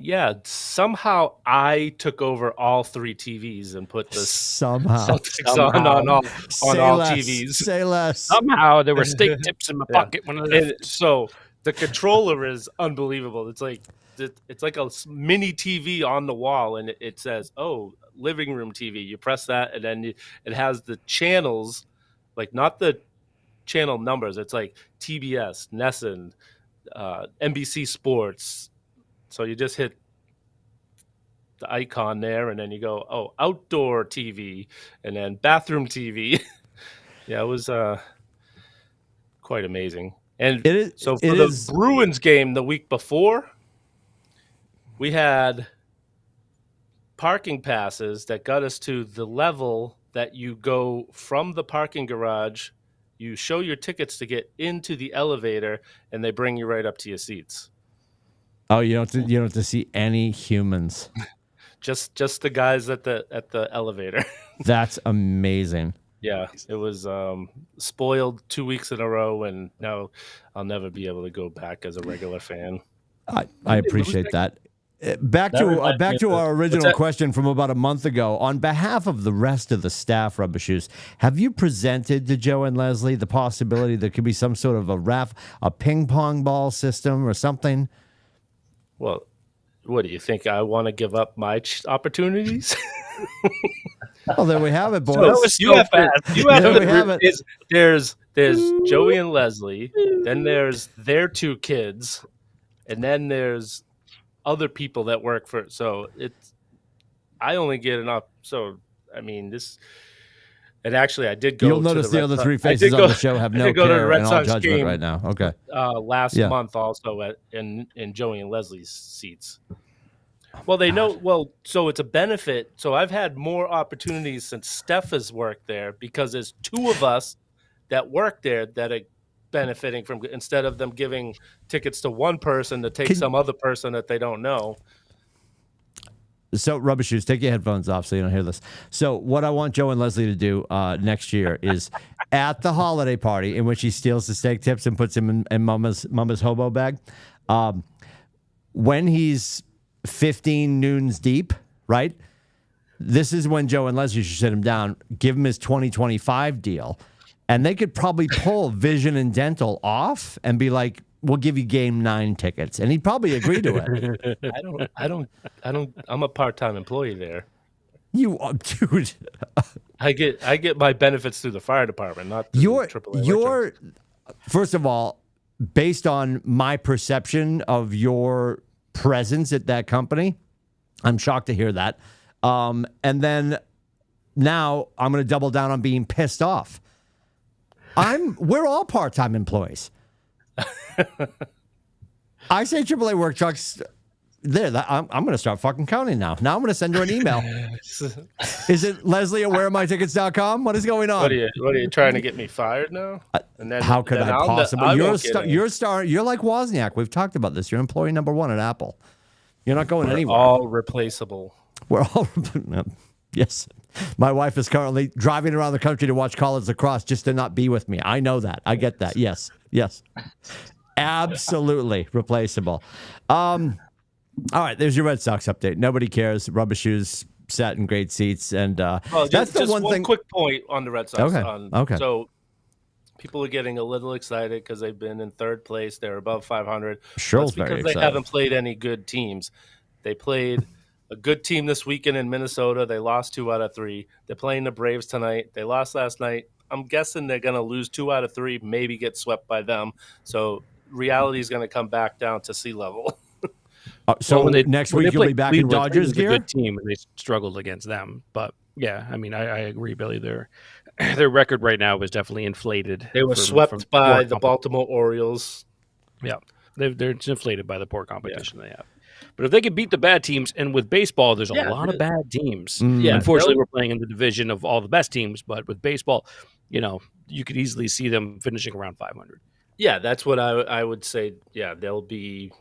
Yeah, somehow I took over all 3 TVs and put the Celtics on all TVs.
Say less.
Somehow there were steak tips in my pocket when I left.
And so the controller is unbelievable. It's like a mini TV on the wall, and it says, "Oh, living room TV." You press that, and then it has the channels, like not the channel numbers. It's like TBS, NESN, NBC Sports. So you just hit the icon there, and then you go, "Oh, outdoor TV," and then bathroom TV. Yeah, it was quite amazing. And for the Bruins game the week before, we had parking passes that got us to the level that you go from the parking garage, you show your tickets to get into the elevator, and they bring you right up to your seats.
Oh, you don't have to see any humans.
just the guys at the elevator.
That's amazing.
Yeah, it was spoiled 2 weeks in a row, and now I'll never be able to go back as a regular fan.
I appreciate that. Back to our original question from about a month ago. On behalf of the rest of the staff, Rubber Shoes, have you presented to Joe and Leslie the possibility there could be some sort of a ping pong ball system or something?
Well, what do you think? I want to give up my opportunities?
Well, there we have it, boys.
There's Joey and Leslie, then there's their 2 kids, and then there's other people that work for it. So I only get enough. So I mean this. And actually, I did go.
You'll notice the other 3 faces on the show have no care and all judgment right now. Okay.
Last month also in Joey and Leslie's seats. Well, they know. Well, so it's a benefit. So I've had more opportunities since Steph has worked there because there's 2 of us that work there that are benefiting from, instead of them giving tickets to one person to take some other person that they don't know.
So, Rubber Shoes, take your headphones off so you don't hear this. So, what I want Joe and Leslie to do next year is at the holiday party in which he steals the steak tips and puts them in Mama's hobo bag. When he's 15 noons deep, right? This is when Joe and Leslie should sit him down, give him his 2025 deal, and they could probably pull vision and dental off and be like, "We'll give you game 9 tickets," and he'd probably agree to it.
I don't. I'm a part-time employee there.
You, dude.
I get my benefits through the fire department, not through AAA.
First of all, based on my perception of your presence at that company, I'm shocked to hear that. And then now I'm going to double down on being pissed off. We're all part-time employees. I say AAA work trucks. I'm going to start fucking counting now. Now I'm going to send her an email. Is it Leslie at whereamytickets.com? What is going on?
What are you trying to get me fired now?
And then, how could I possibly? You're like Wozniak. We've talked about this. You're employee number 1 at Apple. You're not going anywhere.
All replaceable.
We're all yes. My wife is currently driving around the country to watch college lacrosse just to not be with me. I know that. I get that. Yes. Absolutely replaceable. All right, there's your Red Sox update. Nobody cares. Rubber shoes, sat in great seats, and that's the
just
one thing.
Quick point on the Red Sox.
Okay.
So people are getting a little excited because they've been in third place. They're above 500.
Sure,
because they haven't played any good teams. They played a good team this weekend in Minnesota. They lost 2 out of 3. They're playing the Braves tonight. They lost last night. I'm guessing they're going to lose 2 out of 3, maybe get swept by them. So reality is going to come back down to sea level.
So next week you'll be back in Dodgers gear?
A good team, and they struggled against them. But yeah, I mean, I agree, Billy. Their record right now is definitely inflated.
They were swept by the Baltimore Orioles.
Yeah, they're inflated by the poor competition they have. But if they can beat the bad teams, and with baseball, there's a lot of bad teams.
Yeah,
unfortunately, we're playing in the division of all the best teams. But with baseball, you could easily see them finishing around 500.
Yeah, that's what I would say. Yeah, they'll be,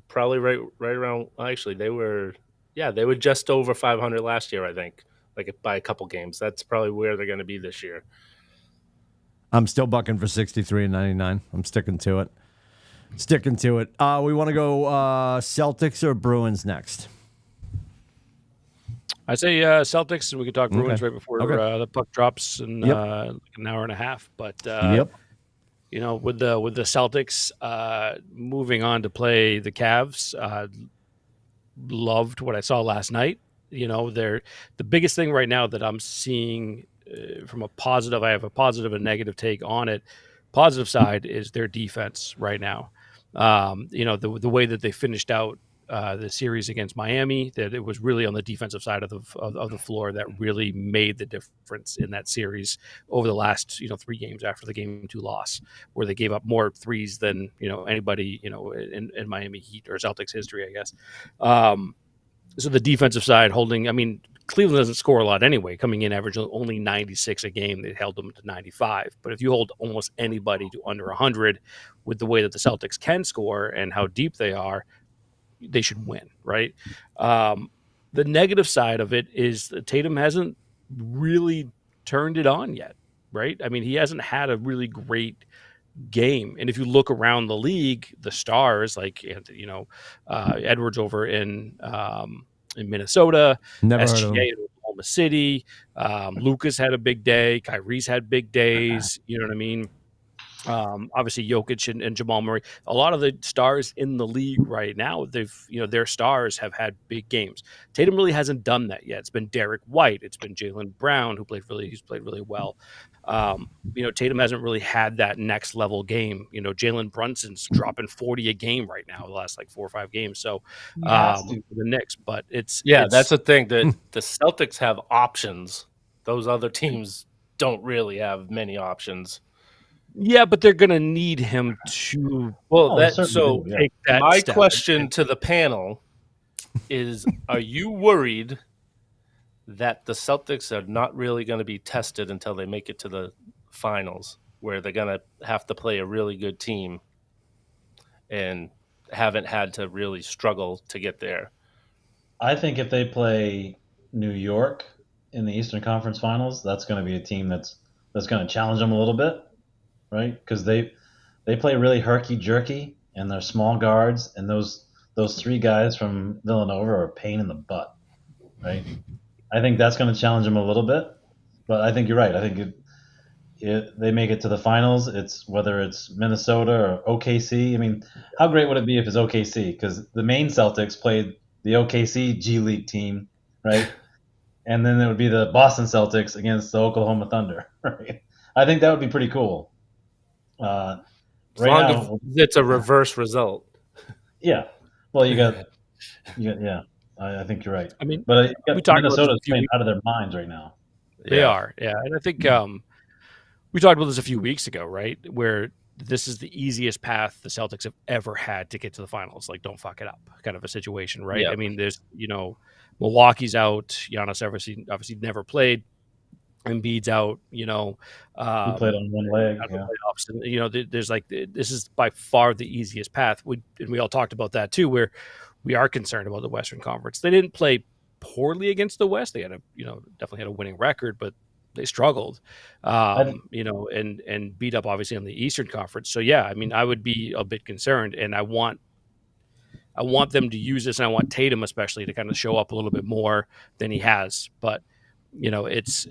probably right around. Actually, they were just over 500 last year, I think, like by a couple games. That's probably where they're going to be this year.
I'm still bucking for 63 and 99. I'm sticking to it. We want to go Celtics or Bruins next?
I say Celtics, and we could talk Bruins right before the puck drops in like an hour and a half. But with the Celtics moving on to play the Cavs, loved what I saw last night. They're the biggest thing right now that I'm seeing from a positive. I have a positive and negative take on it. Positive side is their defense right now. The way that they finished out the series against Miami, that it was really on the defensive side of the floor that really made the difference in that series over the last 3 games after the Game 2 loss, where they gave up more threes than anybody in Miami Heat or Celtics history, I guess. So the defensive side holding. I mean, Cleveland doesn't score a lot anyway, coming in averaging only 96 a game. They held them to 95. But if you hold almost anybody to under 100 with the way that the Celtics can score and how deep they are, they should win, right? The negative side of it is that Tatum hasn't really turned it on yet, right? I mean, he hasn't had a really great game. And if you look around the league, the stars like Edwards over in Minnesota,
Never
SGA
heard of him.
in Oklahoma City, Lucas had a big day, Kyrie's had big days, you know what I mean? Obviously Jokic and Jamal Murray, a lot of the stars in the league right now, their stars have had big games. Tatum really hasn't done that yet. It's been Derek White, it's been Jaylen Brown who's played really well. Tatum hasn't really had that next level game. Jalen Brunson's dropping 40 a game right now, the last 4 or 5 games. So the Knicks, but it's
that's the thing that the Celtics have options. Those other teams don't really have many options.
Yeah, but they're going to need him to.
Take that my step. Question to the panel is: are you worried that the Celtics are not really going to be tested until they make it to the finals, where they're going to have to play a really good team and haven't had to really struggle to get there?
I think if they play New York in the Eastern Conference Finals, that's going to be a team that's going to challenge them a little bit, right? Because they play really herky-jerky, and they're small guards, and those 3 guys from Villanova are a pain in the butt, right? I think that's going to challenge them a little bit, but I think you're right. I think they make it to the finals. It's whether it's Minnesota or OKC. I mean, how great would it be if it's OKC? Because the main Celtics played the OKC G League team, right? And then there would be the Boston Celtics against the Oklahoma Thunder, right? I think that would be pretty cool.
It's a reverse result.
Yeah. Well, yeah. I think you're right.
I mean,
but Minnesota's playing out of their minds right now.
They are, yeah. And I think we talked about this a few weeks ago, right? Where this is the easiest path the Celtics have ever had to get to the finals. Like, don't fuck it up, kind of a situation, right?
Yep.
I mean, there's Milwaukee's out. Giannis obviously never played. Embiid's out.
He played on one leg. Yeah.
Playoffs. And, there's this is by far the easiest path. We all talked about that too, where we are concerned about the Western Conference. They didn't play poorly against the West. They had definitely had a winning record, but they struggled, and beat up obviously on the Eastern Conference. So yeah, I mean, I would be a bit concerned, and I want them to use this, and I want Tatum especially to kind of show up a little bit more than he has. But it's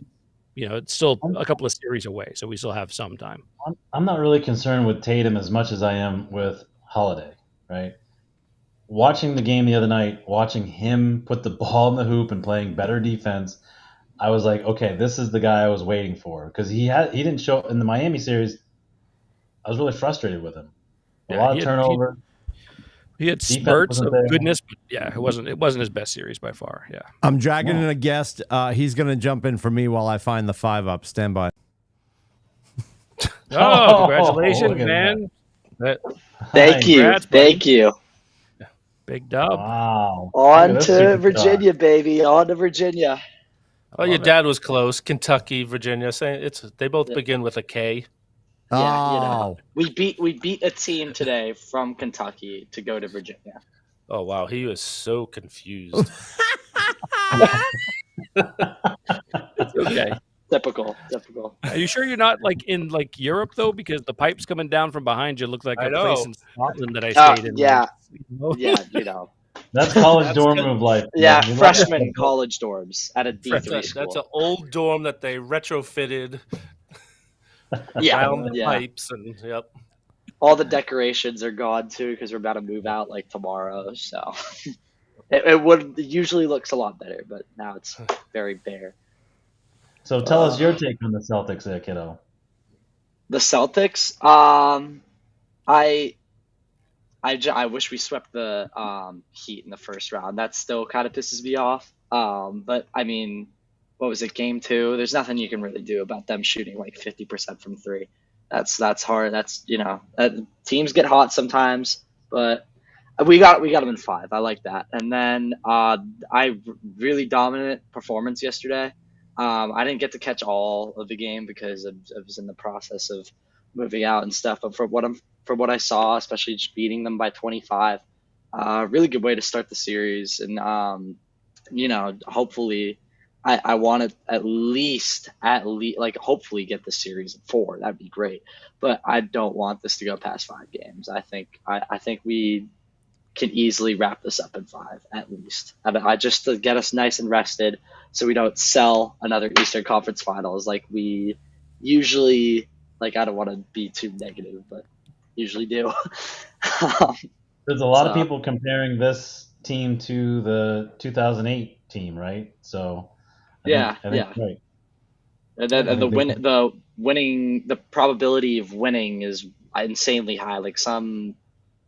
still a couple of series away, so we still have some time.
I'm not really concerned with Tatum as much as I am with Holiday, right? Watching the game the other night, watching him put the ball in the hoop and playing better defense, I was like, okay, this is the guy I was waiting for, because he didn't show in the Miami series. I was really frustrated with him. A lot of turnover.
He had spurts of goodness, but yeah, it wasn't his best series by far. Yeah,
I'm dragging in a guest. He's going to jump in for me while I find the 5-up. Stand by.
Oh, congratulations, man!
Thank you.
Big dub.
Wow.
On to Virginia, baby. On to Virginia.
Oh, your dad was close. Kentucky, Virginia. They both begin with a K.
Yeah, we beat a team today from Kentucky to go to Virginia.
Oh wow, he was so confused.
It's okay.
Typical.
Are you sure you're not in Europe though? Because the pipes coming down from behind you look like a place in Scotland that I stayed in.
Yeah.
That's college dorm room life.
Yeah, freshman college dorms at a D3 school.
That's an old dorm that they retrofitted.
Yeah,
pipes and
all the decorations are gone too because we're about to move out tomorrow. So it usually looks a lot better, but now it's very bare.
So tell us your take on the Celtics there, kiddo.
The Celtics, I wish we swept the Heat in the first round. That still kind of pisses me off. But I mean, what was it, game 2? There's nothing you can really do about them shooting 50% from 3. That's hard. That's teams get hot sometimes, but we got them in 5. I like that. And then I really dominant performance yesterday. I didn't get to catch all of the game because I was in the process of moving out and stuff. But from what I saw, especially just beating them by 25, really good way to start the series. And hopefully, I want to at least hopefully get the series at 4. That'd be great. But I don't want this to go past 5 games. I think we can easily wrap this up in 5 at least. I just to get us nice and rested, so we don't sell another Eastern Conference Finals like we usually. I don't want to be too negative, but usually do.
There's a lot of people comparing this team to the 2008 team, right? So I think right.
And then the probability of winning is insanely high.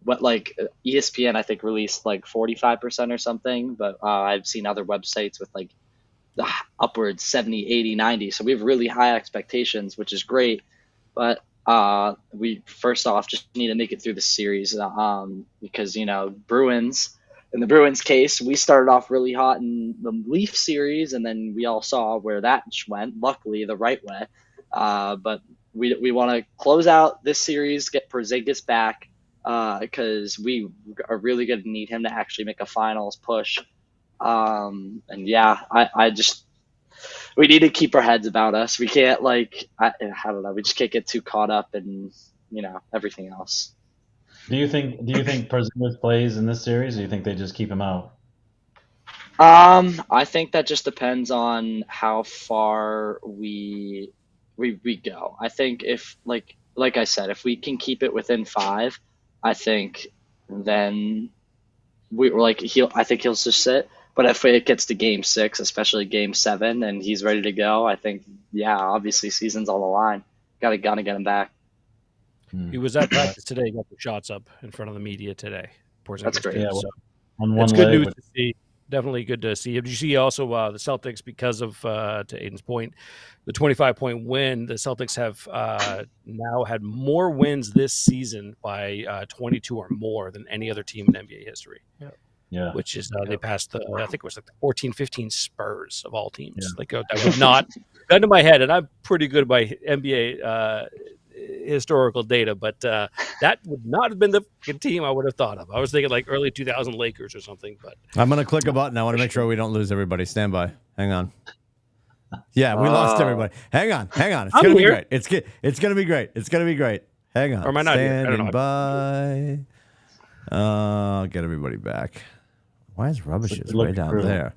ESPN I think released 45% or something, but I've seen other websites with the upwards 70, 80, 90. So we have really high expectations, which is great. But we first off just need to make it through the series because Bruins. In the Bruins case, we started off really hot in the Leaf series, and then we all saw where that went. Luckily, the right way. But we want to close out this series, get Porzingis back because we are really going to need him to actually make a finals push. We need to keep our heads about us. We can't I don't know. We just can't get too caught up in everything else.
Do you think Porzingis plays in this series, or do you think they just keep him out?
I think that just depends on how far we go. I think if like I said, if we can keep it within 5, I think then I think he'll just sit. But if it gets to game 6, especially game 7, and he's ready to go, I think, obviously season's on the line. Gotta get him back.
He was at practice today. He got the shots up in front of the media today.
That's great.
Yeah,
so
on one
it's good
leg
news to see. Definitely good to see. Did you see also the Celtics, because of, to Aiden's point, the 25-point win, the Celtics have now had more wins this season by 22 or more than any other team in NBA history.
Yeah.
Which is they passed I think it was the 14-15 Spurs of all teams. That would not gun to my head, and I'm pretty good by NBA historical data, but that would not have been the team I would have thought of. I was thinking like early 2000 Lakers or something. But
I'm going to click a button. I want to make sure we don't lose everybody. Stand by. Hang on. Yeah, we lost everybody. Hang on. It's going to be great. It's going to be great. It's going to be great. Hang on.
Or am I not here? I don't know.
Standing by. I'll get everybody back. Why is Rubbish is way down there?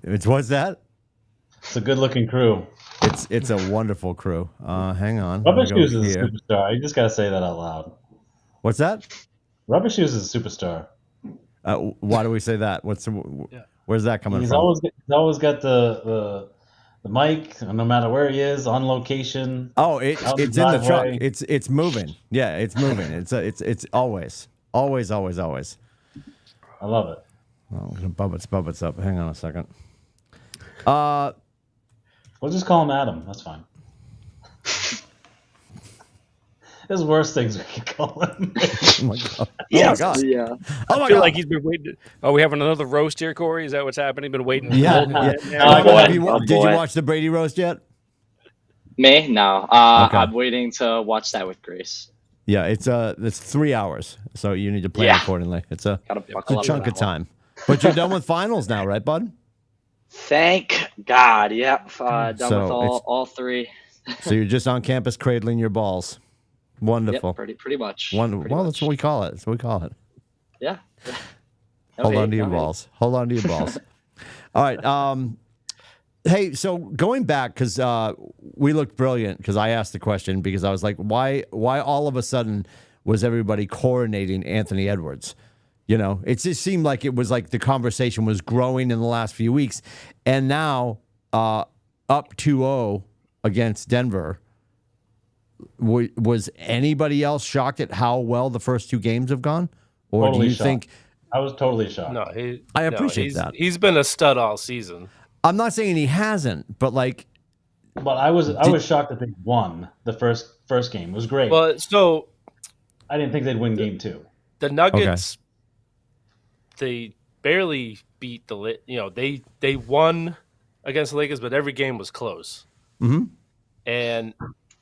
What's that?
It's a good-looking crew.
It's a wonderful crew. Hang on.
Rubber Shoes is a superstar. You just gotta say that out loud.
What's that?
Rubber Shoes is a superstar.
Why do we say that? Where's that coming
He's
from?
He's always got the mic, no matter where he is, on location.
Oh, it's in the truck. It's moving. Yeah, it's moving. It's always.
I love it.
Oh, I'm gonna bub it's up. Hang on a second.
We'll just call him Adam. That's fine. There's worse things we could call him.
Oh my god.
Yes,
Oh my god.
yeah.
Oh my
I feel
god.
like he's been waiting. Are we having another roast here, Corey? Is that what's happening? Been waiting.
Yeah. Did you watch the Brady roast yet?
Me? No.
Okay.
I'm waiting to watch that with Grace.
Yeah, it's 3 hours, so you need to plan accordingly. It's a chunk of time. But you're done with finals now, right, bud?
Thank God. Yep. Done
So
with all three.
So you're just on campus cradling your balls. Wonderful.
Yep, pretty much.
Wonderful. Well, that's what we call it. That's what we call it.
Yeah.
Hold on to your balls. Hold on to your balls. All right. Hey, so going back, because we looked brilliant, because I asked the question, because I was like, why all of a sudden was everybody coronating Anthony Edwards? You know, it just seemed like it was like the conversation was growing in the last few weeks. And now up 2-0 against Denver. Was anybody else shocked at how well the first two games have gone? Or
Totally
do you
shocked.
think...
I was totally shocked.
No,
I appreciate that.
He's been a stud all season.
I'm not saying he hasn't, but like...
But I was shocked that they won the first game. It was great.
Well, so...
I didn't think they'd win game two.
The Nuggets, they barely beat they won against the Lakers, but every game was close.
Mm-hmm.
And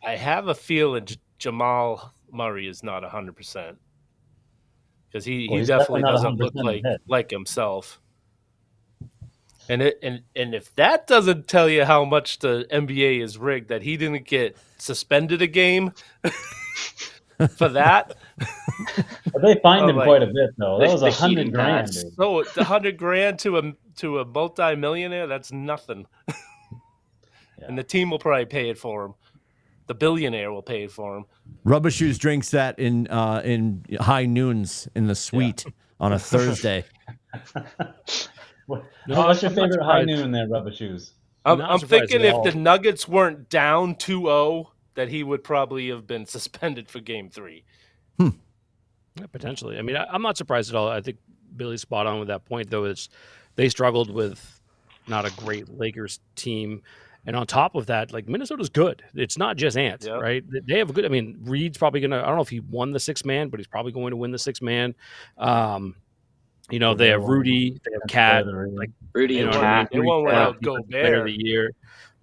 I have a feeling Jamal Murray is not 100% because he definitely doesn't look like himself. And if that doesn't tell you how much the NBA is rigged, that he didn't get suspended a game for that.
But they fined him quite a bit, though. That was $100,000. Dude.
So $100,000 to a multi-millionaire, that's nothing. Yeah. And the team will probably pay it for him. The billionaire will pay it for him.
Rubber Shoes drinks that in high noons in the suite on a Thursday.
What's your favorite high noon there, Rubber Shoes?
I'm thinking if the Nuggets weren't down 2-0, that he would probably have been suspended for game 3.
Yeah, potentially. I mean, I'm not surprised at all. I think Billy's spot on with that point, though. They struggled with not a great Lakers team. And on top of that, like, Minnesota's good. It's not just Ant, right? They have a good. I mean, Reed's probably going to. I don't know if he won the 6-man, but he's probably going to win the 6-man. They have Rudy, they have Cat, like
Rudy and Cat.
They won't without Gobert.
Player of the year.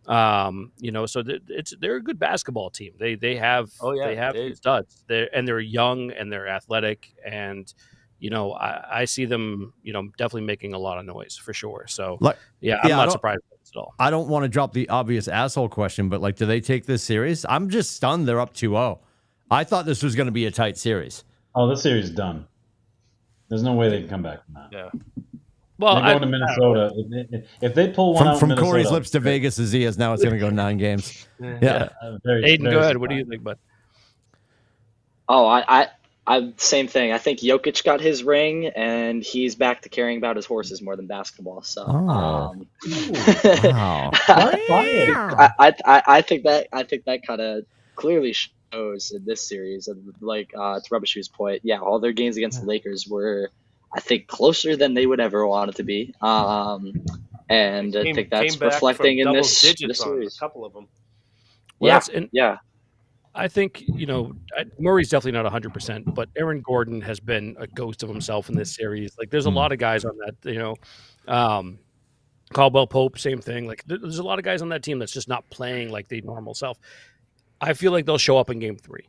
So they're a good basketball team. They have studs. They're young and they're athletic, and I see them definitely making a lot of noise for sure. So I'm not surprised at all.
I don't want to drop the obvious asshole question, but like, do they take this serious? I'm just stunned they're up 2-0. I thought this was going to be a tight series.
Oh, this series is done. There's no way they can come back from that.
Yeah.
Well, they're going to Minnesota. If they pull one out
from
Minnesota,
Corey's lips to Vegas as he is now, it's going to go 9 games. Yeah.
Aiden, go ahead. What do you think, bud?
Oh, I same thing. I think Jokic got his ring, and he's back to caring about his horses more than basketball. So,
wow.
I think that kind of clearly shows in this series. And like to Rubber Shoes' point, all their games against the Lakers were, I think, closer than they would ever want it to be. And I think that's reflecting in this series.
A couple of them.
Well, I think, Murray's definitely not 100%, but Aaron Gordon has been a ghost of himself in this series. Like, there's a lot of guys on that, Caldwell Pope, same thing. Like, there's a lot of guys on that team that's just not playing like the normal self. I feel like they'll show up in Game 3.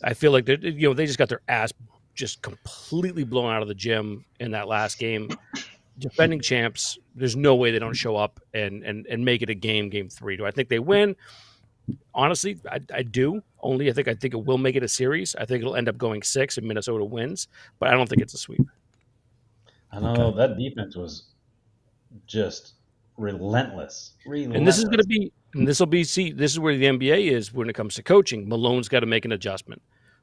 I feel like they just got their ass just completely blown out of the gym in that last game. Defending champs, there's no way they don't show up and make it a game 3. Do I think they win? Honestly, I do. Only I think it will make it a series. I think it'll end up going 6 and Minnesota wins, but I don't think it's a sweep.
I don't know. That defense was just relentless.
And this is going to be, and this will be, this is where the NBA is when it comes to coaching. Malone's got to make an adjustment,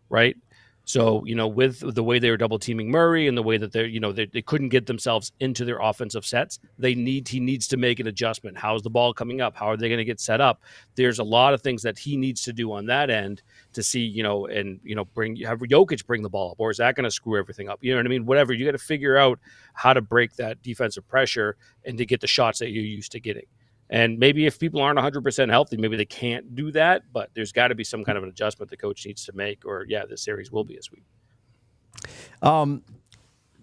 right? So, with the way they were double teaming Murray and the way that they couldn't get themselves into their offensive sets, he needs to make an adjustment. How's the ball coming up? How are they going to get set up? There's a lot of things that he needs to do on that end to see, have Jokic bring the ball up, or is that going to screw everything up? You know what I mean? Whatever. You got to figure out how to break that defensive pressure and to get the shots that you're used to getting. And maybe if people aren't 100% healthy, maybe they can't do that. But there's got to be some kind of an adjustment the coach needs to make, or this series will be a sweep.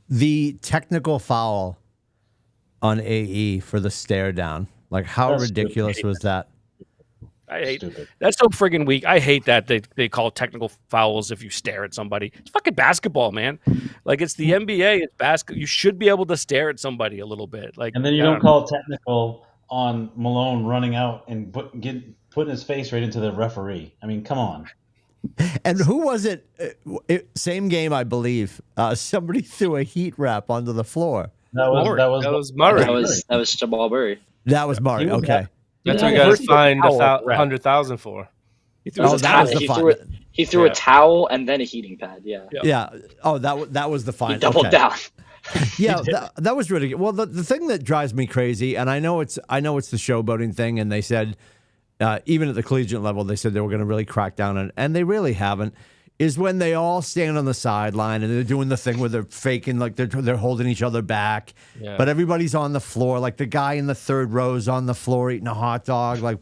The technical foul on AE for the stare down, like how ridiculous was that?
I hate that's so friggin' weak. I hate that they call technical fouls if you stare at somebody. It's fucking basketball, man. Like it's the NBA. It's basketball. You should be able to stare at somebody a little bit. Like,
and then you don't call technical on Malone running out and putting his face right into the referee. I mean, come on.
And who was it? Same game, I believe. Somebody threw a heat wrap onto the floor.
That was Murray.
That was Jamal Murray.
That was Murray. Okay.
That's what I got fined $100,000 for.
He threw a towel and then a heating pad. Yeah.
Oh, that was the fine.
He doubled down.
Yeah, that was really good. Well, the thing that drives me crazy, and I know it's the showboating thing, and they said even at the collegiate level, they said they were going to really crack down on it, and they really haven't. Is when they all stand on the sideline and they're doing the thing where they're faking like they're holding each other back, but everybody's on the floor. Like the guy in the third row is on the floor eating a hot dog, like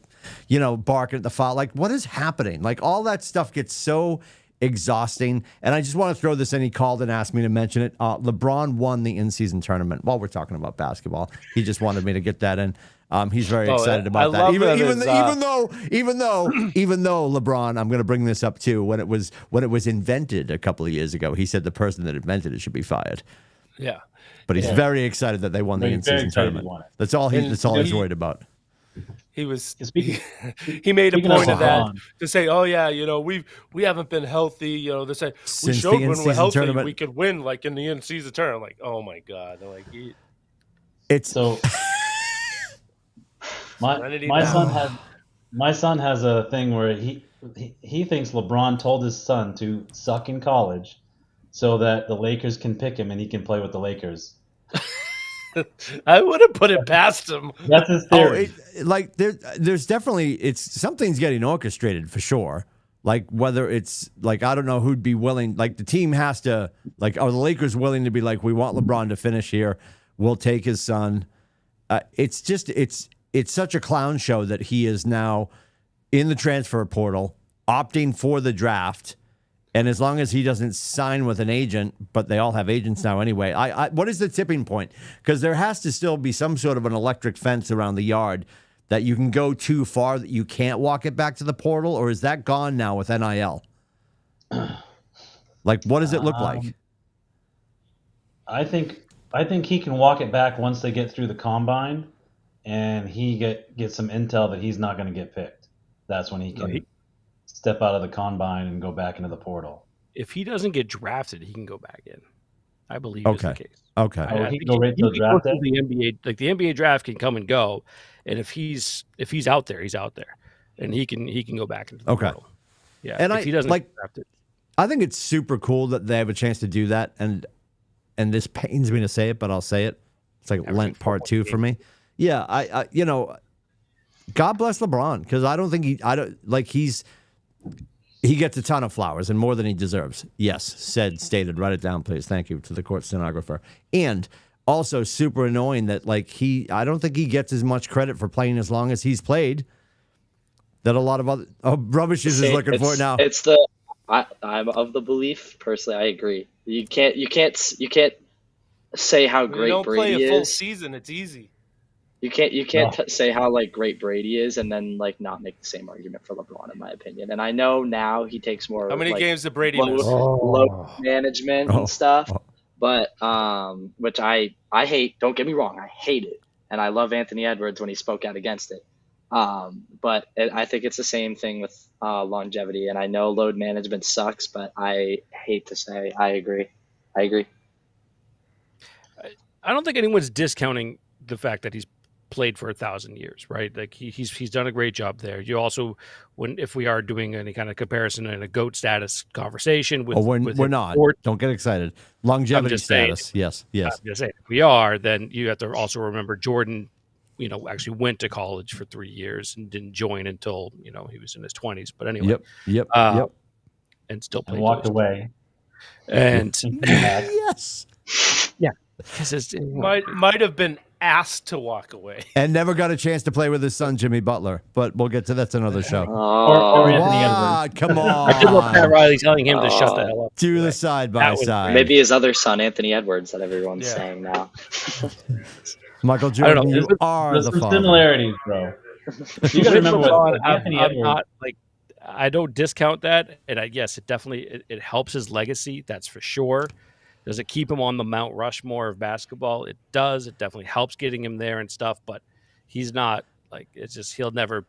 barking at the foul. Like what is happening? Like all that stuff gets so exhausting. And I just want to throw this in. He called and asked me to mention it. LeBron won the in-season tournament. While we're talking about basketball, he just wanted me to get that in. He's very excited about that. Even though LeBron, I'm going to bring this up too. When it was invented a couple of years ago, he said the person that invented it should be fired.
Yeah,
but he's very excited that they won the in-season tournament. That's all he's worried about.
He made a point of that to say, "Oh yeah, we haven't been healthy." They say we showed when we're healthy tournament. We could win, like in the in-season tournament. I'm like, oh my god, they're like,
it's
so. My son has a thing where he thinks LeBron told his son to suck in college, so that the Lakers can pick him and he can play with the Lakers.
I would have put it past him.
That's his theory.
There's definitely something's getting orchestrated for sure. Like whether it's like I don't know who'd be willing. Like the team has to like are the Lakers willing to be like we want LeBron to finish here. We'll take his son. It's such a clown show that he is now in the transfer portal, opting for the draft. And as long as he doesn't sign with an agent, but they all have agents now anyway, what is the tipping point? Because there has to still be some sort of an electric fence around the yard that you can go too far that you can't walk it back to the portal, or is that gone now with NIL? Like, what does it look like?
I think he can walk it back once they get through the combine. And he get some intel that he's not going to get picked. That's when he can step out of the combine and go back into the portal.
If he doesn't get drafted, he can go back in. I believe is the case.
Okay.
He can go right to the draft.
The NBA, like the NBA draft, can come and go, and if he's out there, he's out there, and he can go back into the portal. Yeah,
and
if he doesn't get drafted.
I think it's super cool that they have a chance to do that, and this pains me to say it, but I'll say it. It's like Lent part 2 for me. Yeah, I God bless LeBron, because I don't think he gets a ton of flowers and more than he deserves. Yes, stated. Write it down, please. Thank you to the court stenographer. And also super annoying that I don't think he gets as much credit for playing as long as he's played. That a lot of other Rubbish is looking for it now.
I'm of the belief personally. I agree. You can't say how great Brady is.
You don't play a full season. It's easy.
You can't
No.
say how like great Brady is and then like not make the same argument for LeBron, in my opinion. And I know now he takes more
How many
like
games did Brady
load,
miss?
load management and stuff,
Oh.
but which I hate. Don't get me wrong, I hate it, and I love Anthony Edwards when he spoke out against it. But I think it's the same thing with longevity. And I know load management sucks, but I hate to say I agree. I agree.
I don't think anyone's discounting the fact that he's played for 1,000 years, right? Like he's done a great job there. You also, if we are doing any kind of comparison in a GOAT status conversation with,
we're
with
not.
sport,
Don't get excited. Longevity status. Yes.
I'm just saying, if we are, then you have to also remember Jordan, actually went to college for 3 years and didn't join until, he was in his 20s. But anyway,
Yep.
and still played.
And walked away.
And
Yes.
yeah, because it's
Might have been asked to walk away.
And never got a chance to play with his son, Jimmy Butler. But we'll get to that's another show.
Or Anthony
Wow,
Edwards.
come
I did love Pat
on.
Riley telling him to shut the hell up.
Do the side by
That was
side.
Maybe his other son, Anthony Edwards, that everyone's saying now.
Michael
I don't
Jordan,
know.
you are
There's
the
some
father.
similarities, bro. You got to remember what Anthony
I'm
Edwards.
not like, I don't discount that, and yes, it definitely it helps his legacy. That's for sure. Does it keep him on the Mount Rushmore of basketball? It does. It definitely helps getting him there and stuff. But he's not like, it's just he'll never.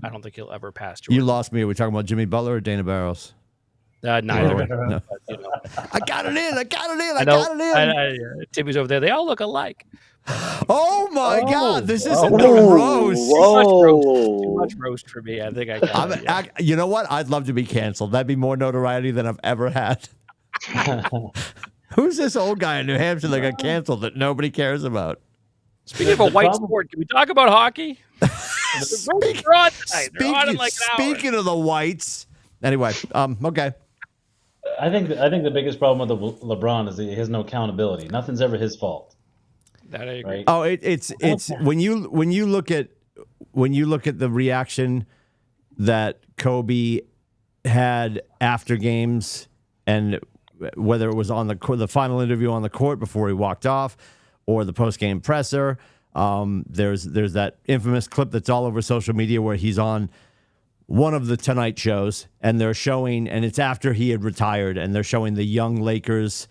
I don't think he'll ever pass Jordan.
You lost me. Are we talking about Jimmy Butler or Dana Barros?
Neither.
No.
But,
I got it in. I got it in.
Timmy's over there. They all look alike.
Oh my God! This isn't the
Whoa,
roast.
Too much roast for me. I think I got it.
You know what? I'd love to be canceled. That'd be more notoriety than I've ever had. Who's this old guy in New Hampshire that got canceled that nobody cares about?
Speaking of a white sport, can we talk about hockey?
Speaking of the whites. Anyway, okay.
I think the biggest problem with LeBron is that he has no accountability. Nothing's ever his fault.
That I agree.
Right?
Oh, it's when you look at the reaction that Kobe had after games, and whether it was on the final interview on the court before he walked off, or the post game presser. There's that infamous clip that's all over social media where he's on one of the Tonight shows, and they're showing, and it's after he had retired, and they're showing the young Lakers.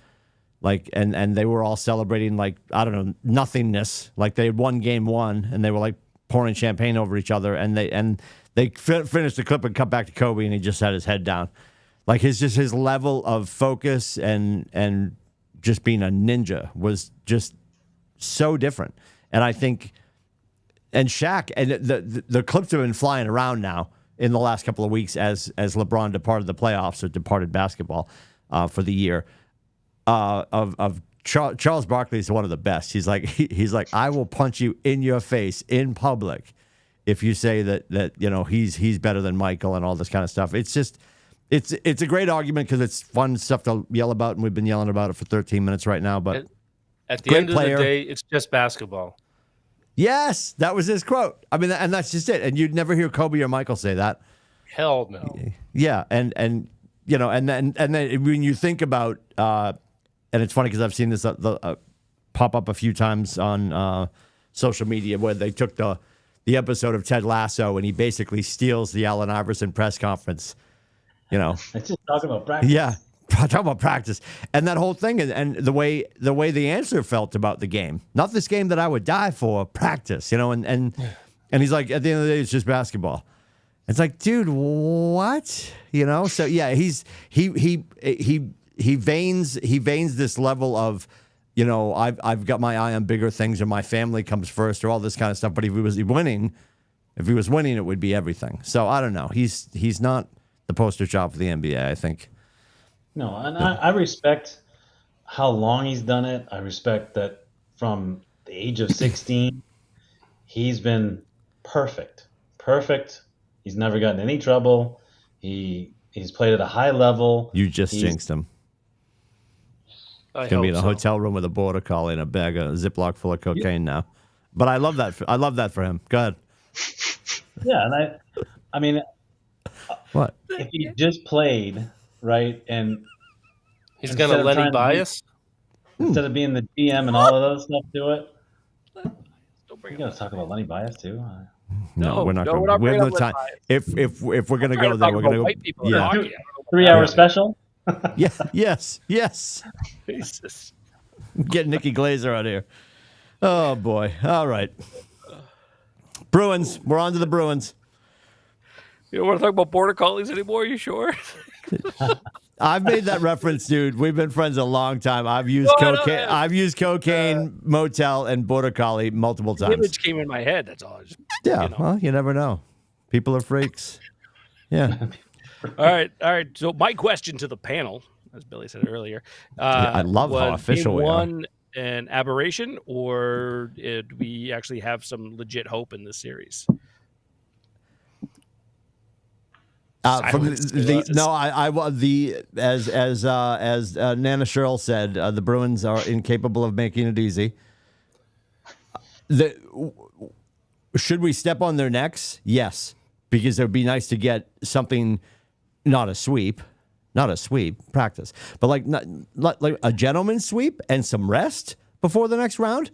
Like, and they were all celebrating, like, I don't know, nothingness. Like, they had won game one, and they were like pouring champagne over each other, and they finished the clip and cut back to Kobe, and he just had his head down. Like, his level of focus and just being a ninja was just so different. And I think, and Shaq, and the clips have been flying around now in the last couple of weeks as LeBron departed the playoffs or departed basketball for the year. Of Charles Barkley is one of the best. He's like, I will punch you in your face in public if you say that he's better than Michael and all this kind of stuff. It's just it's a great argument because it's fun stuff to yell about, and we've been yelling about it for 13 minutes right now. But
at the
great
end of
player.
the day, it's just basketball.
Yes, that was his quote. I mean, and that's just it. And you'd never hear Kobe or Michael say that.
Hell no.
Yeah, and then when you think about. And it's funny because I've seen this pop up a few times on social media where they took the episode of Ted Lasso and he basically steals the Allen Iverson press conference.
It's just talking about practice.
Yeah, talking about practice and that whole thing and the way the answer felt about the game. Not this game that I would die for, practice. And he's like, at the end of the day, it's just basketball. It's like, dude, what? So yeah, he veins this level of, I've got my eye on bigger things, or my family comes first, or all this kind of stuff. But if he was winning, it would be everything. So I don't know. He's not the poster child for the NBA, I think.
No, and I respect how long he's done it. I respect that from the age of 16, he's been perfect. He's never gotten any trouble. He's played at a high level.
You just jinxed him. He's going to be in a hotel room with a border collie and a bag of Ziploc full of cocaine now. But I love that. I love that for him. Go ahead.
Yeah, and I mean,
what
if he just played right and
he's going to Lenny bias
instead of being the GM and all of those stuff to it.
bring
You
him.
got to talk about Lenny Bias too.
No,
we're not
no,
going.
we're not
We have
bringing
no
up
time.
Bias.
If we're gonna
Trying
go
to
there,
talk
we're
about
gonna go.
white people in
Yeah,
hockey. I don't know about
3-hour
that.
special.
yeah, yes.
Jesus.
Get Nikki Glazer out here. Oh boy. All right. Bruins. We're on to the Bruins.
You don't want to talk about border collies anymore? You sure?
I've made that reference, dude. We've been friends a long time. I've used
No, no,
cocaine.
no.
I've used cocaine, motel, and border collie multiple
The
times.
image came in my head. That's all.
Yeah.
you know.
Well, you never know. People are freaks. Yeah.
All right. So my question to the panel, as Billy said earlier,
I love how
was
official
game
we are.
one an aberration, or did we actually have some legit hope in this series?
From
Silence.
as Nana Sherrill said, the Bruins are incapable of making it easy. Should we step on their necks? Yes, because it would be nice to get something, not a sweep, practice, but like a gentleman's sweep and some rest before the next round.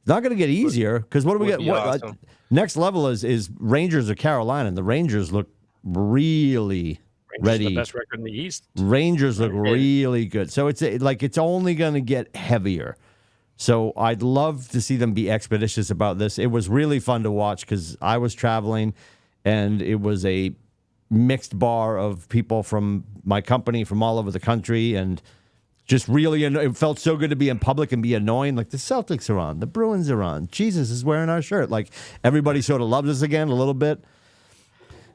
Not going to get easier because what do we get?
Awesome.
Next level is Rangers or Carolina, and the Rangers look really ready.
The best record in the East.
Rangers look really good. So it's only going to get heavier. So I'd love to see them be expeditious about this. It was really fun to watch because I was traveling, and it was a mixed bar of people from my company from all over the country, and just really, it felt so good to be in public and be annoying. Like, the Celtics are on, the Bruins are on. Jesus is wearing our shirt. Like, everybody sort of loves us again a little bit.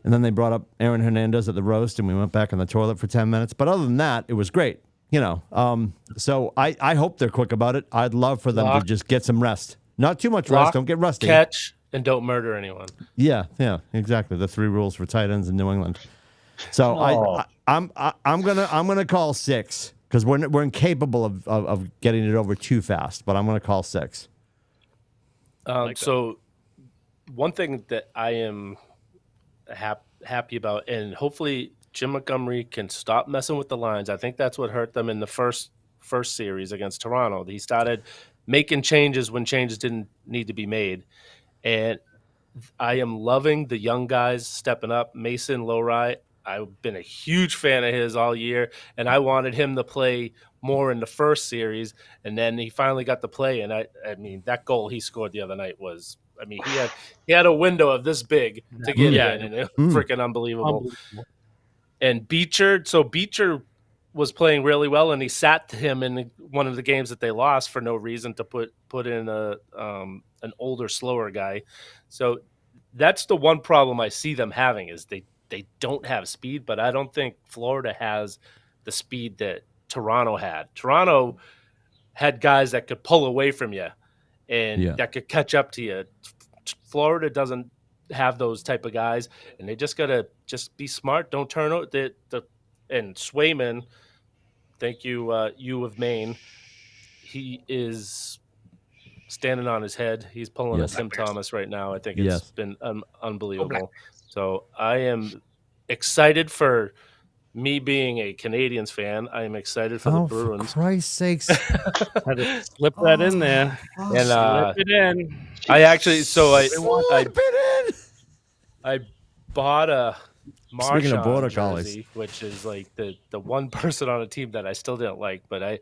And then they brought up Aaron Hernandez at the roast, and we went back on the toilet for 10 minutes. But other than that, it was great. So I hope they're quick about it. I'd love for them to just get some rest. Not too much rest. Don't get rusty.
Catch and don't murder anyone.
Yeah, exactly. The 3 rules for tight ends in New England. So I'm gonna call 6 because we're incapable of getting it over too fast. But I'm gonna call 6.
So one thing that I am happy about, and hopefully Jim Montgomery can stop messing with the lines. I think that's what hurt them in the first series against Toronto. He started making changes when changes didn't need to be made, and I am loving the young guys stepping up. Mason Lowry, I've been a huge fan of his all year, and I wanted him to play more in the first series, and then he finally got to play. And I mean, that goal he scored the other night was, I mean, he had a window of this big to get in, and it was freaking unbelievable. And Beecher was playing really well, and he sat him in one of the games that they lost for no reason to put in an older, slower guy. So that's the one problem I see them having is they don't have speed, but I don't think Florida has the speed that Toronto had. Toronto had guys that could pull away from you and that could catch up to you. Florida doesn't have those type of guys, and they just gotta be smart. Don't turn out and Swayman. Thank you, U of Maine. He is standing on his head. He's pulling a Tim Thomas right now. I think it's been unbelievable. So I am excited for me being a Canadians fan. I am excited for the Bruins.
For Christ's sakes.
I just slip that in there.
And
slip it in.
I actually, I bought a
Speaking of border
Marchand
collies,
jersey, which is like the one person on a team that I still didn't like, but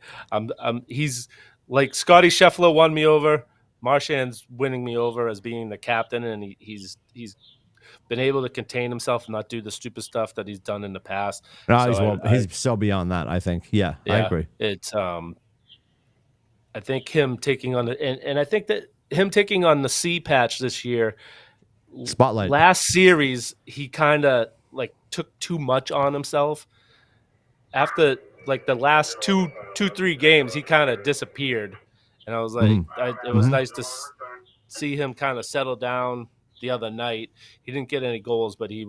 he's like Scotty Scheffler won me over. Marchand's winning me over as being the captain, and he's been able to contain himself and not do the stupid stuff that he's done in the past.
No, he's so beyond that, I think. Yeah, I agree.
It's I think him taking on and I think that him taking on the C patch this year,
spotlight.
Last series, he kind of like took too much on himself. After like the last 2-3 games, he kind of disappeared, and I was like, it was nice to see him kind of settle down the other night. He didn't get any goals, but he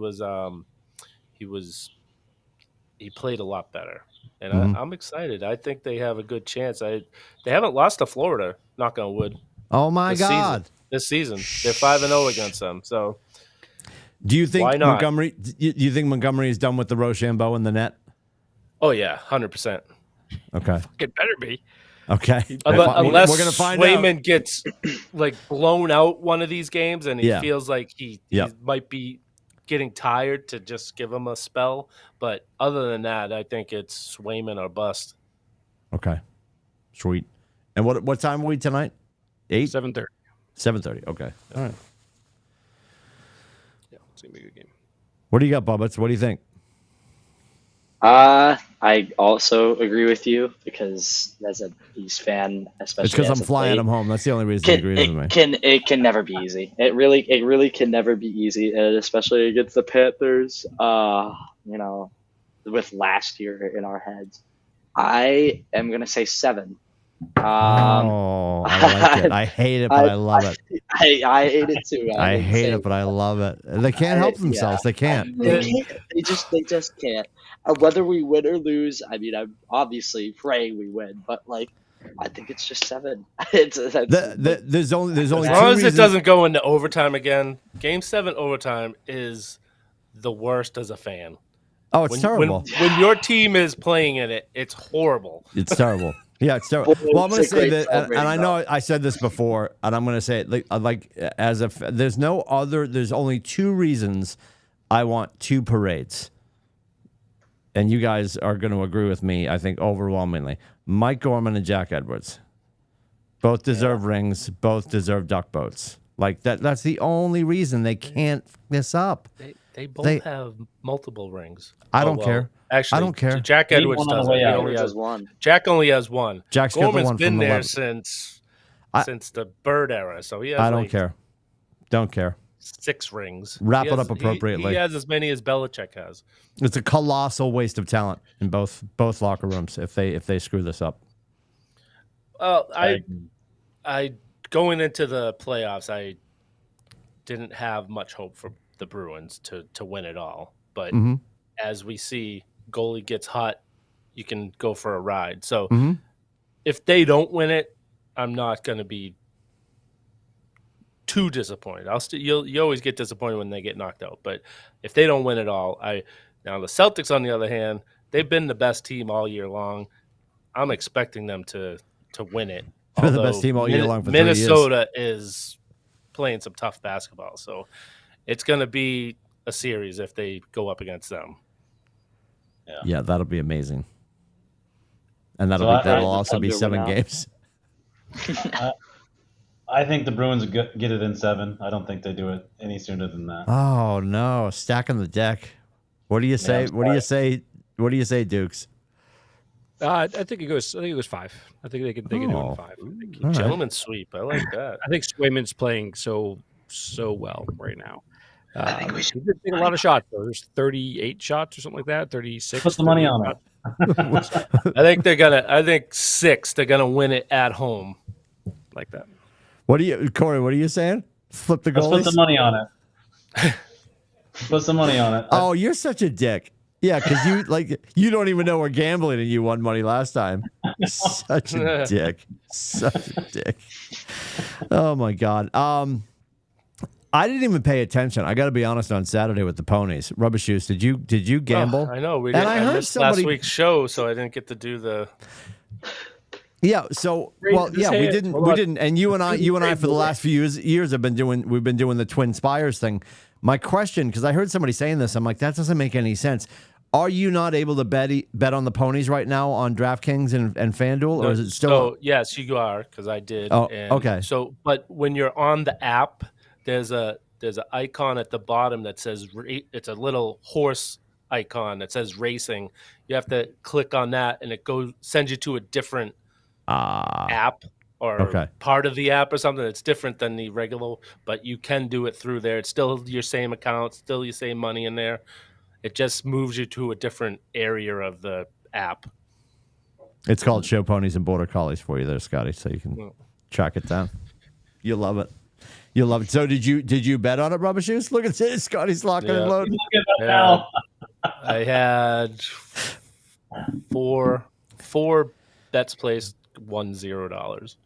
played a lot better, and I'm excited. I think they have a good chance. They haven't lost to Florida, knock on wood.
Oh my God!
This season they're 5-0 against them. So,
do you think
why not?
Montgomery? You think Montgomery is done with the Rochambeau in the net?
Oh yeah, 100%.
Okay,
It better be.
Okay.
Unless
we're gonna find
Swayman gets like blown out one of these games and he
Yeah.
feels like he might be getting tired to just give him a spell. But other than that, I think it's Swayman or bust.
Okay. Sweet. And what time are we tonight? 8?
7:30.
7:30. Okay. All right.
Yeah, it's gonna be a good game.
What do you got, Bubba? What do you think?
I also agree with you because as a East fan, especially
It's because
as
I'm
of
flying
late,
them home. That's the only reason you agree with me.
it can never be easy. It really can never be easy, and especially against the Panthers. With last year in our heads, I am gonna say 7.
I like it. I hate it, but I love it.
I hate it too.
I hate it, but I love it. They can't help themselves. They can't.
They can't. They just can't. Whether we win or lose, I mean, I'm obviously praying we win, but like, I think it's just 7.
There's only
As
two
long as
reasons.
it doesn't go into overtime again, Game 7 overtime is the worst as a fan.
Oh, it's terrible.
When your team is playing in it, it's horrible.
It's terrible. Yeah, it's terrible. Well, I'm going to
It's a
say
great
that, and I
celebrating
know I said this before, and I'm going to say it there's only 2 reasons I want 2 parades. And you guys are going to agree with me, I think, overwhelmingly. Mike Gorman and Jack Edwards. Both deserve rings. Both deserve duck boats. Like that's the only reason they can't f this up.
They both have multiple rings.
I don't care.
Actually,
I don't care.
Jack Edwards
one on the
doesn't.
way
He
out.
only has
Just one.
Jack only has one.
Jack's got the
Gorman's
one
been
from
there
11.
since the Bird era, so he has.
I don't care. Don't care.
6 rings.
Wrap
He
it
has-
up appropriately.
He has as many as Belichick has.
It's a colossal waste of talent in both locker rooms if they screw this up.
I going into the playoffs, I didn't have much hope for the Bruins to win it all. But as we see, goalie gets hot, you can go for a ride. So if they don't win it, I'm not going to be too disappointed. You always get disappointed when they get knocked out. But if they don't win it all, now the Celtics, on the other hand, they've been the best team all year long. I'm expecting them to win it.
They're the best team all year long for 3 years.
Minnesota is playing some tough basketball, so it's going to be a series if they go up against them.
Yeah, that'll be amazing. And that'll also be 7 games.
I think the Bruins get it in 7. I don't think they do it any sooner than that.
Oh no, stacking the deck. What do you say? What do you say? What do you say, Dukes?
I think it goes 5. I think they can do it in 5.
All
Gentleman's sweep. I like that.
I think Swayman's playing so well right now. He did take a lot of shots, though. There's 38 shots or something like that. 36.
Put the money on it.
I think 6. They're gonna win it at home,
like that.
Corey? What are you saying? Flip the
Let's
goalies.
put the money on it. Put some money on it.
Oh, you're such a dick. Yeah, because you don't even know we're gambling and you won money last time. Such a dick. Such a dick. Oh my God. I didn't even pay attention. I got to be honest. On Saturday with the ponies, Rubber Shoes. Did you gamble?
I know we
And
did.
I heard
missed
somebody
last week's show, so I didn't get to do the.
Yeah. So we didn't. And you and I for the last few years we've been doing the Twin Spires thing. My question, because I heard somebody saying this, I'm like, that doesn't make any sense. Are you not able to bet on the ponies right now on DraftKings and FanDuel, or is it still?
So yes, you are, because I did.
Oh,
and
okay.
So, but when you're on the app, there's an icon at the bottom that says it's a little horse icon that says racing. You have to click on that, and it sends you to a different app or part of the app or something that's different than the regular. But you can do it through there. It's still your same account, still your same money in there. It just moves you to a different area of the app.
It's called Show Ponies and Border Collies for you there, Scotty, so you can track it down. You'll love it. You'll love it. So did you bet on it, Rubber Shoes? Look at this. Scotty's locking and loading.
Yeah. I had four bets placed, won $0.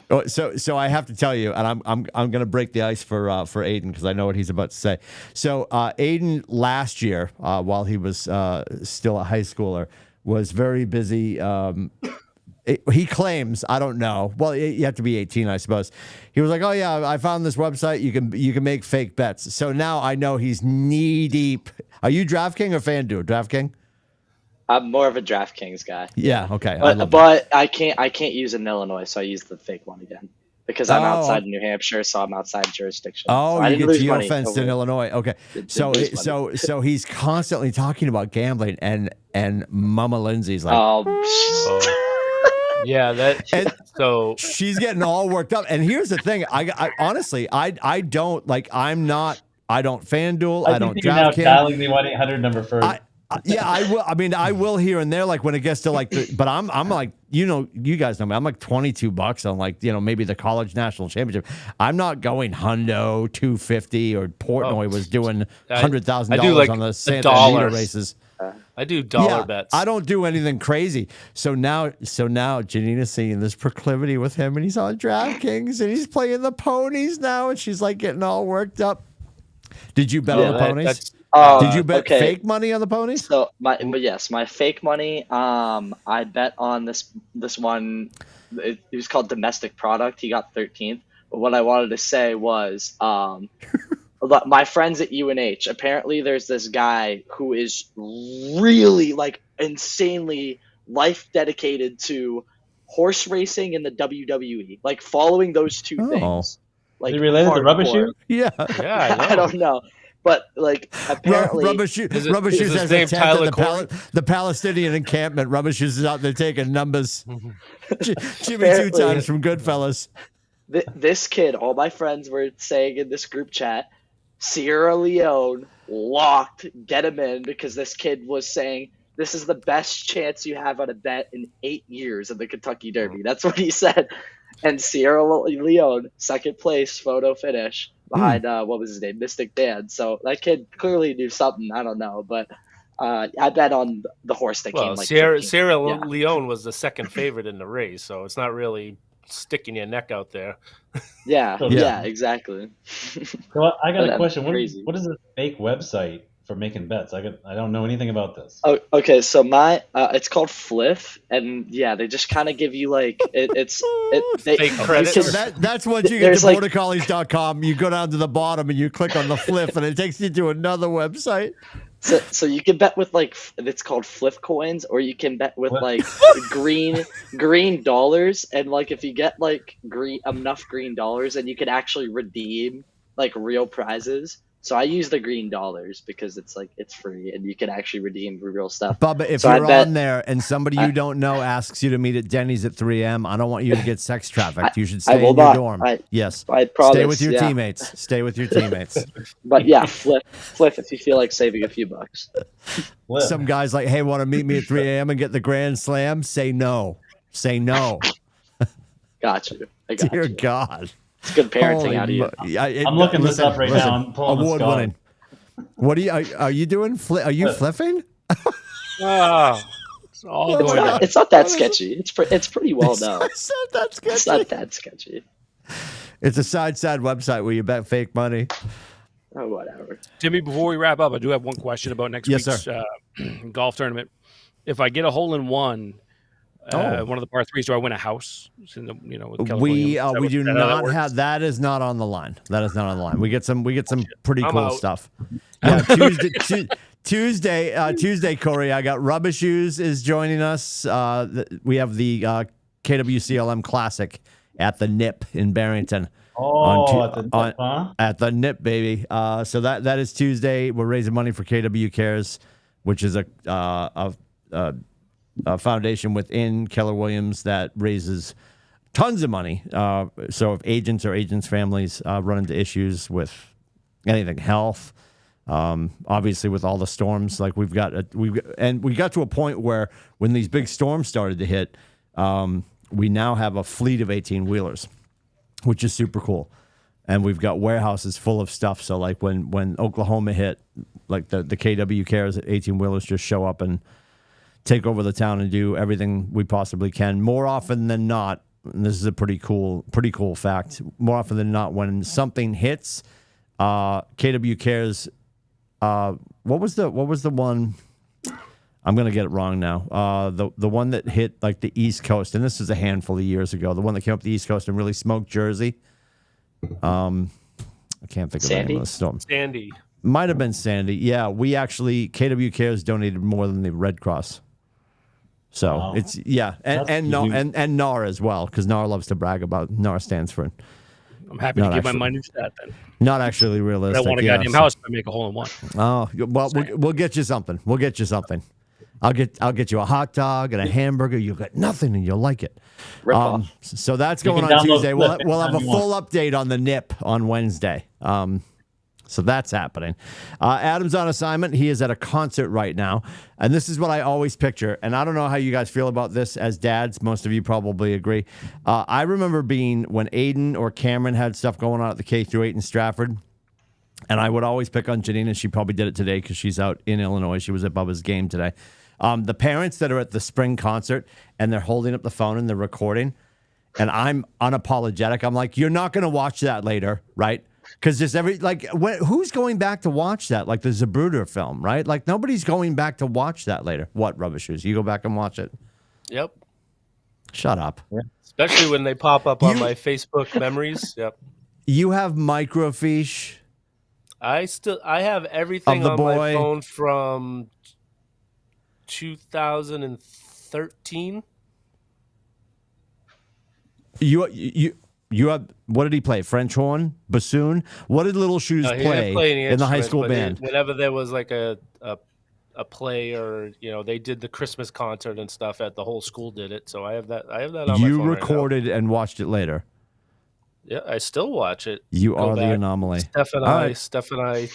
Oh, so I have to tell you, and I'm going to break the ice for Aiden because I know what he's about to say. So Aiden last year, while he was still a high schooler, was very busy he claims, I don't know. Well, you have to be 18, I suppose. He was like, "Oh yeah, I found this website. You can make fake bets." So now I know he's knee deep. Are you DraftKings or FanDuel? DraftKings?
I'm more of a DraftKings guy.
Yeah. Okay. I love that.
But I can't use it in Illinois, so I use the fake one again because I'm outside New Hampshire, so I'm outside jurisdiction.
Oh,
so I
you
didn't
get
lose money
geofenced
over
in
it.
Illinois. Okay. So he's constantly talking about gambling, and Mama Lindsay's like,
Yeah, so
she's getting all worked up. And here's the thing: I honestly, I don't like. I don't FanDuel. I don't
think you're now
DraftKings.
dialing the 1-800 number first.
Yeah, I will. I mean, I will here and there, like when it gets to like but I'm like, you guys know me. I'm like $22 on like, maybe the college national championship. I'm not going hundo 250 or Portnoy was doing $100,000 on the Santa Anita races.
I do dollar bets.
I don't do anything crazy. So now Janina's seeing this proclivity with him, and he's on DraftKings, and he's playing the ponies now, and she's like getting all worked up. Did you bet on the ponies? Did you bet fake money on the ponies?
So my fake money. I bet on this one. It was called Domestic Product. He got 13th. But what I wanted to say was, my friends at UNH. Apparently, there's this guy who is really like insanely life dedicated to horse racing and the WWE, like following those two things. Like,
is he related to Rubber Shoe?
Yeah,
I don't know. But like apparently,
Rubber Shoes has a tent at the Palestinian encampment. Rubber Shoes is out there taking numbers. Jimmy 2 times from Goodfellas.
This kid, all my friends were saying in this group chat, Sierra Leone locked, get him in, because this kid was saying this is the best chance you have on a bet in 8 years of the Kentucky Derby. That's what he said. And Sierra Leone, second place, photo finish behind what was his name, Mystic Dan. So that kid clearly knew something. I don't know, but I bet on the horse that came. Like
Sierra Leone was the second favorite in the race, so it's not really sticking your neck out there.
Yeah, exactly.
So I got a question. What is a fake website for making bets? I don't know anything about this.
Oh, okay. So it's called Fliff, and they just kind of give you like
fake credit.
That's once you get to bordercollies.com, you go down to the bottom and you click on the Fliff, and it takes you to another website.
So you can bet with like it's called Fliff coins, or you can bet with like green dollars, and like if you get like enough green dollars, then you can actually redeem like real prizes. So I use the green dollars because it's free and you can actually redeem real stuff.
Bubba, if you're on there and somebody you don't know asks you to meet at Denny's at 3 a.m., I don't want you to get sex trafficked. You should stay in your dorm. Yes.
I promise.
Stay with your teammates. Stay with your teammates.
But yeah, flip if you feel like saving a few bucks.
Some guys like, hey, want to meet me at 3 a.m. and get the Grand Slam? Say no. Say no.
Got you.
Dear God.
It's good parenting out of you.
I'm looking this up right now. I'm pulling
award winning. What are you doing? Are you flipping?
It's not that sketchy. It's pretty well known.
It's not that sketchy.
It's not that sketchy.
It's a side website where you bet fake money.
Oh, whatever.
Timmy, before we wrap up, I do have one question about next week's golf tournament. If I get a hole in one, one of the par threes, do I win a house? With
we do not have that. Is not on the line. That is not on the line. We get some pretty cool stuff. Yeah, Tuesday, Corey. I got Rubber Shoes is joining us. We have the KWCLM Classic at the Nip in Barrington. At the Nip, baby. So that is Tuesday. We're raising money for KW Cares, which is a foundation within Keller Williams that raises tons of money. So if agents or agents' families run into issues with anything health, obviously with all the storms, like we got to a point where when these big storms started to hit, we now have a fleet of 18-wheelers, which is super cool. And we've got warehouses full of stuff. So like when Oklahoma hit, like the KW Cares 18-wheelers just show up and take over the town and do everything we possibly can. More often than not, and this is a pretty cool fact, more often than not, when something hits, KW Cares, what was the one? I'm gonna get it wrong now. The one that hit like the East Coast, and this is a handful of years ago. The one that came up the East Coast and really smoked Jersey. I can't think of the name of the storm.
Sandy.
Might have been Sandy. Yeah, we actually KW Cares donated more than the Red Cross. So it's and NAR as well, because NAR loves to brag about NAR stands for.
I'm happy to give my money to that then.
Not actually realistic.
I want a goddamn house to make a hole in one.
Oh well, we'll get you something. We'll get you something. I'll get you a hot dog and a hamburger. You'll get nothing and you'll like it. So that's going on Tuesday. We'll have a full update on the NIP on Wednesday. So that's happening. Adam's on assignment. He is at a concert right now. And this is what I always picture. And I don't know how you guys feel about this as dads. Most of you probably agree. I remember being when Aiden or Cameron had stuff going on at the K-8 in Stratford. And I would always pick on Janina. She probably did it today because she's out in Illinois. She was at Bubba's game today. The parents that are at the spring concert and they're holding up the phone and they're recording. And I'm unapologetic. I'm like, you're not going to watch that later, right? Because just who's going back to watch that? Like the Zabruder film, right? Like nobody's going back to watch that later. What, Rubber Shoes? You go back and watch it?
Yep.
Shut up.
Yeah. Especially when they pop up on my Facebook memories. Yep.
You have microfiche.
I have everything on my phone from 2013.
You have, what did he play? French horn, bassoon. What did Little Shoes play in the high school band?
Whenever there was like a play, or they did the Christmas concert and stuff, the whole school did it. So I have that on my phone.
You recorded and watched it later.
Yeah, I still watch it.
You are the anomaly.
Steph and I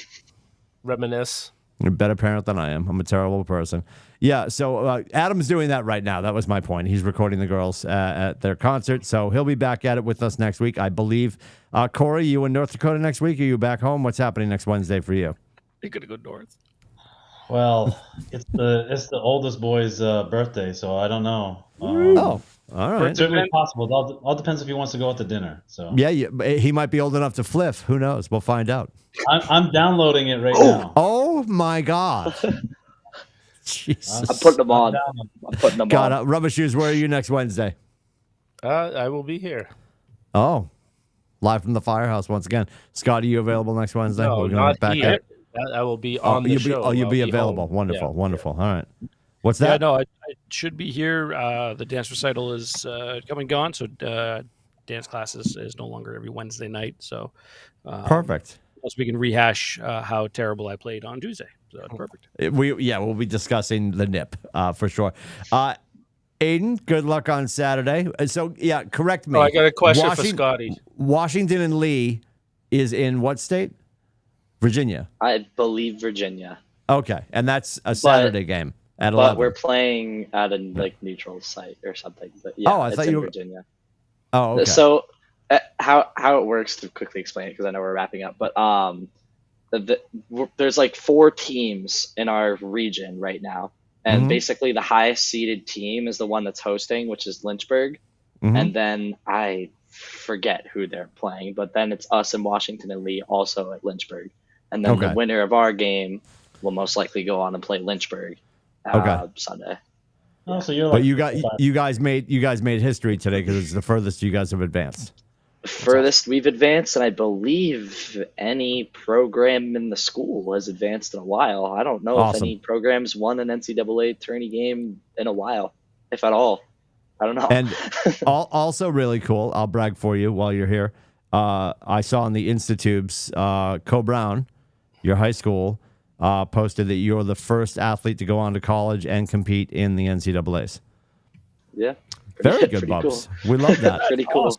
reminisce.
You're a better parent than I am. I'm a terrible person. Yeah, so Adam's doing that right now. That was my point. He's recording the girls at their concert, so he'll be back at it with us next week, I believe. Corey, you in North Dakota next week? Are you back home? What's happening next Wednesday for you?
You're gonna go north.
Well, it's the oldest boy's birthday, so I don't know.
All right.
It's certainly possible. It all depends if he wants to go out to dinner. So
yeah, he might be old enough to fliff. Who knows? We'll find out.
I'm downloading it right now.
Oh my God. Jesus.
I'm putting them on. I'm putting them on.
Rubber Shoes, where are you next Wednesday?
I will be here.
Oh, live from the firehouse once again. Scott, are you available next Wednesday?
No, not back here. I will be on the show.
You'll be available.
Home.
Wonderful, wonderful. All right. What's that?
Yeah, no, I should be here. The dance recital is come and gone, so dance class is no longer every Wednesday night. So
perfect.
So we can rehash how terrible I played on Tuesday. So that's perfect.
We'll be discussing the NIP for sure. Aiden, good luck on Saturday. So yeah, correct me.
I got a question for Scotty.
Washington and Lee is in what state? Virginia.
I believe Virginia.
Okay, and that's a Saturday game at 11.
But we're playing at a neutral site or something. But yeah,
I thought you were
Virginia.
Oh, okay.
So how it works, to quickly explain it, because I know we're wrapping up, but there's like 4 teams in our region right now, and basically the highest seeded team is the one that's hosting, which is Lynchburg, and then I forget who they're playing, but then it's us and Washington and Lee also at Lynchburg, and then the winner of our game will most likely go on and play Lynchburg Sunday.
Oh, so you're like,
but you guys made history today because it's the furthest you guys have advanced.
Furthest we've advanced, and I believe any program in the school has advanced in a while. I don't know if any programs won an NCAA tourney game in a while, if at all. I don't know.
And also really cool, I'll brag for you while you're here. I saw on the Instatubes, Co Brown, your high school, posted that you're the first athlete to go on to college and compete in the NCAAs.
Yeah.
Very good, Bubs. Cool. We love that.
Pretty cool.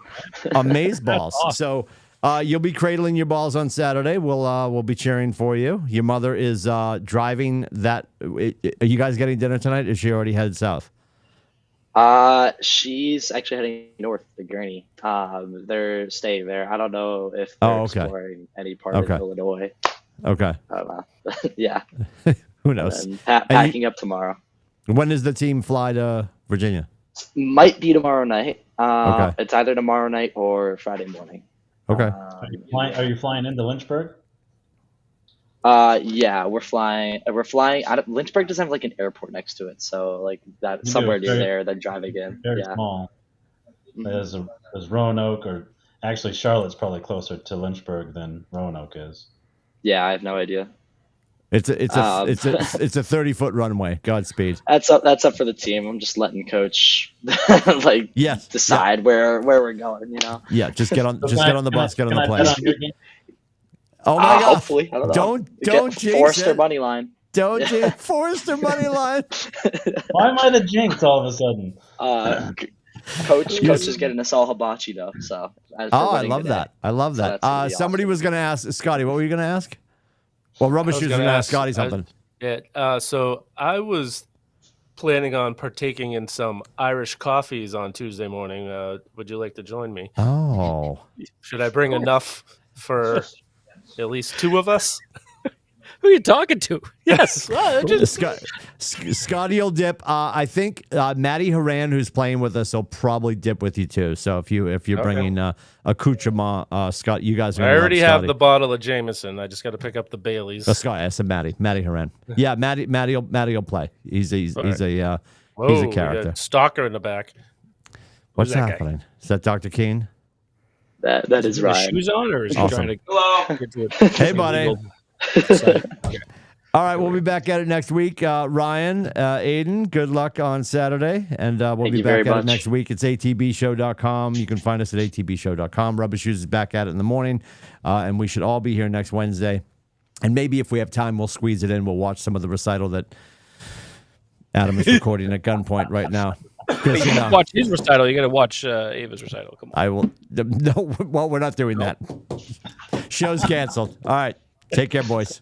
Amaze balls. Awesome. So you'll be cradling your balls on Saturday. We'll be cheering for you. Your mother is driving that. Are you guys getting dinner tonight? Or is she already headed south?
She's actually heading north to Gurney. They're staying there. I don't know if they're exploring any part of Illinois.
Okay.
I don't know. Yeah.
Who knows?
Packing up tomorrow.
When does the team fly to Virginia?
Might be tomorrow night. It's either tomorrow night or Friday morning.
Okay.
Are you flying into Lynchburg?
Yeah, we're flying. Lynchburg doesn't have like an airport next to it, so like that
We do.
somewhere near
Very-
there. Then driving in.
Very
Yeah.
small.
Mhm.
There's Roanoke, or actually Charlotte's probably closer to Lynchburg than Roanoke is.
Yeah, I have no idea.
It's a 30-foot runway. Godspeed.
That's up for the team. I'm just letting coach like
Yes.
decide where we're going. You know.
Yeah. Just get on
So
the bus. Get on the plane. Oh my God!
Hopefully, I don't know.
Don't jinx
Forrester
it.
money line.
Don't jinx Forrester money line.
Why am I the jinx all of a sudden?
Coach is getting us all hibachi though. So
I love that. I love
So
that.
that's gonna be
Somebody
awesome.
was going to ask Scotty. What were you going to ask? Well, Rubbish was going to ask Scotty something.
Yeah. So I was planning on partaking in some Irish coffees on Tuesday morning. Would you like to join me?
Oh.
Should I bring enough for at least 2 of us?
Who are you talking to? Yes.
Scotty will dip. I think Matty Haran, who's playing with us, will probably dip with you too. So if you're bringing accoutrement, Scott, you guys are.
I already have the bottle of Jameson. I just got to pick up the Baileys.
Scott, I said Matty Haran. Yeah, Matty will play. He's a character.
We got Stalker in the back.
What's
that guy?
happening? Is that Dr. Keene?
That is
His
right.
shoes on, or is he
Awesome.
trying to?
Hello.
Get to it?
Hey, buddy. All right, we'll be back at it next week. Ryan, Aiden, good luck on Saturday, and we'll
Thank
be
you
back
very
at it
much.
next week. It's atbshow.com. You can find us at atbshow.com. Rubber Shoes is back at it in the morning, and we should all be here next Wednesday. And maybe if we have time, we'll squeeze it in. We'll watch some of the recital that Adam is recording at gunpoint right now. Because, you know,
Watch his recital. You got to watch Ava's recital. Come on.
I will. No, well, we're not doing that. Show's canceled. All right, take care, boys.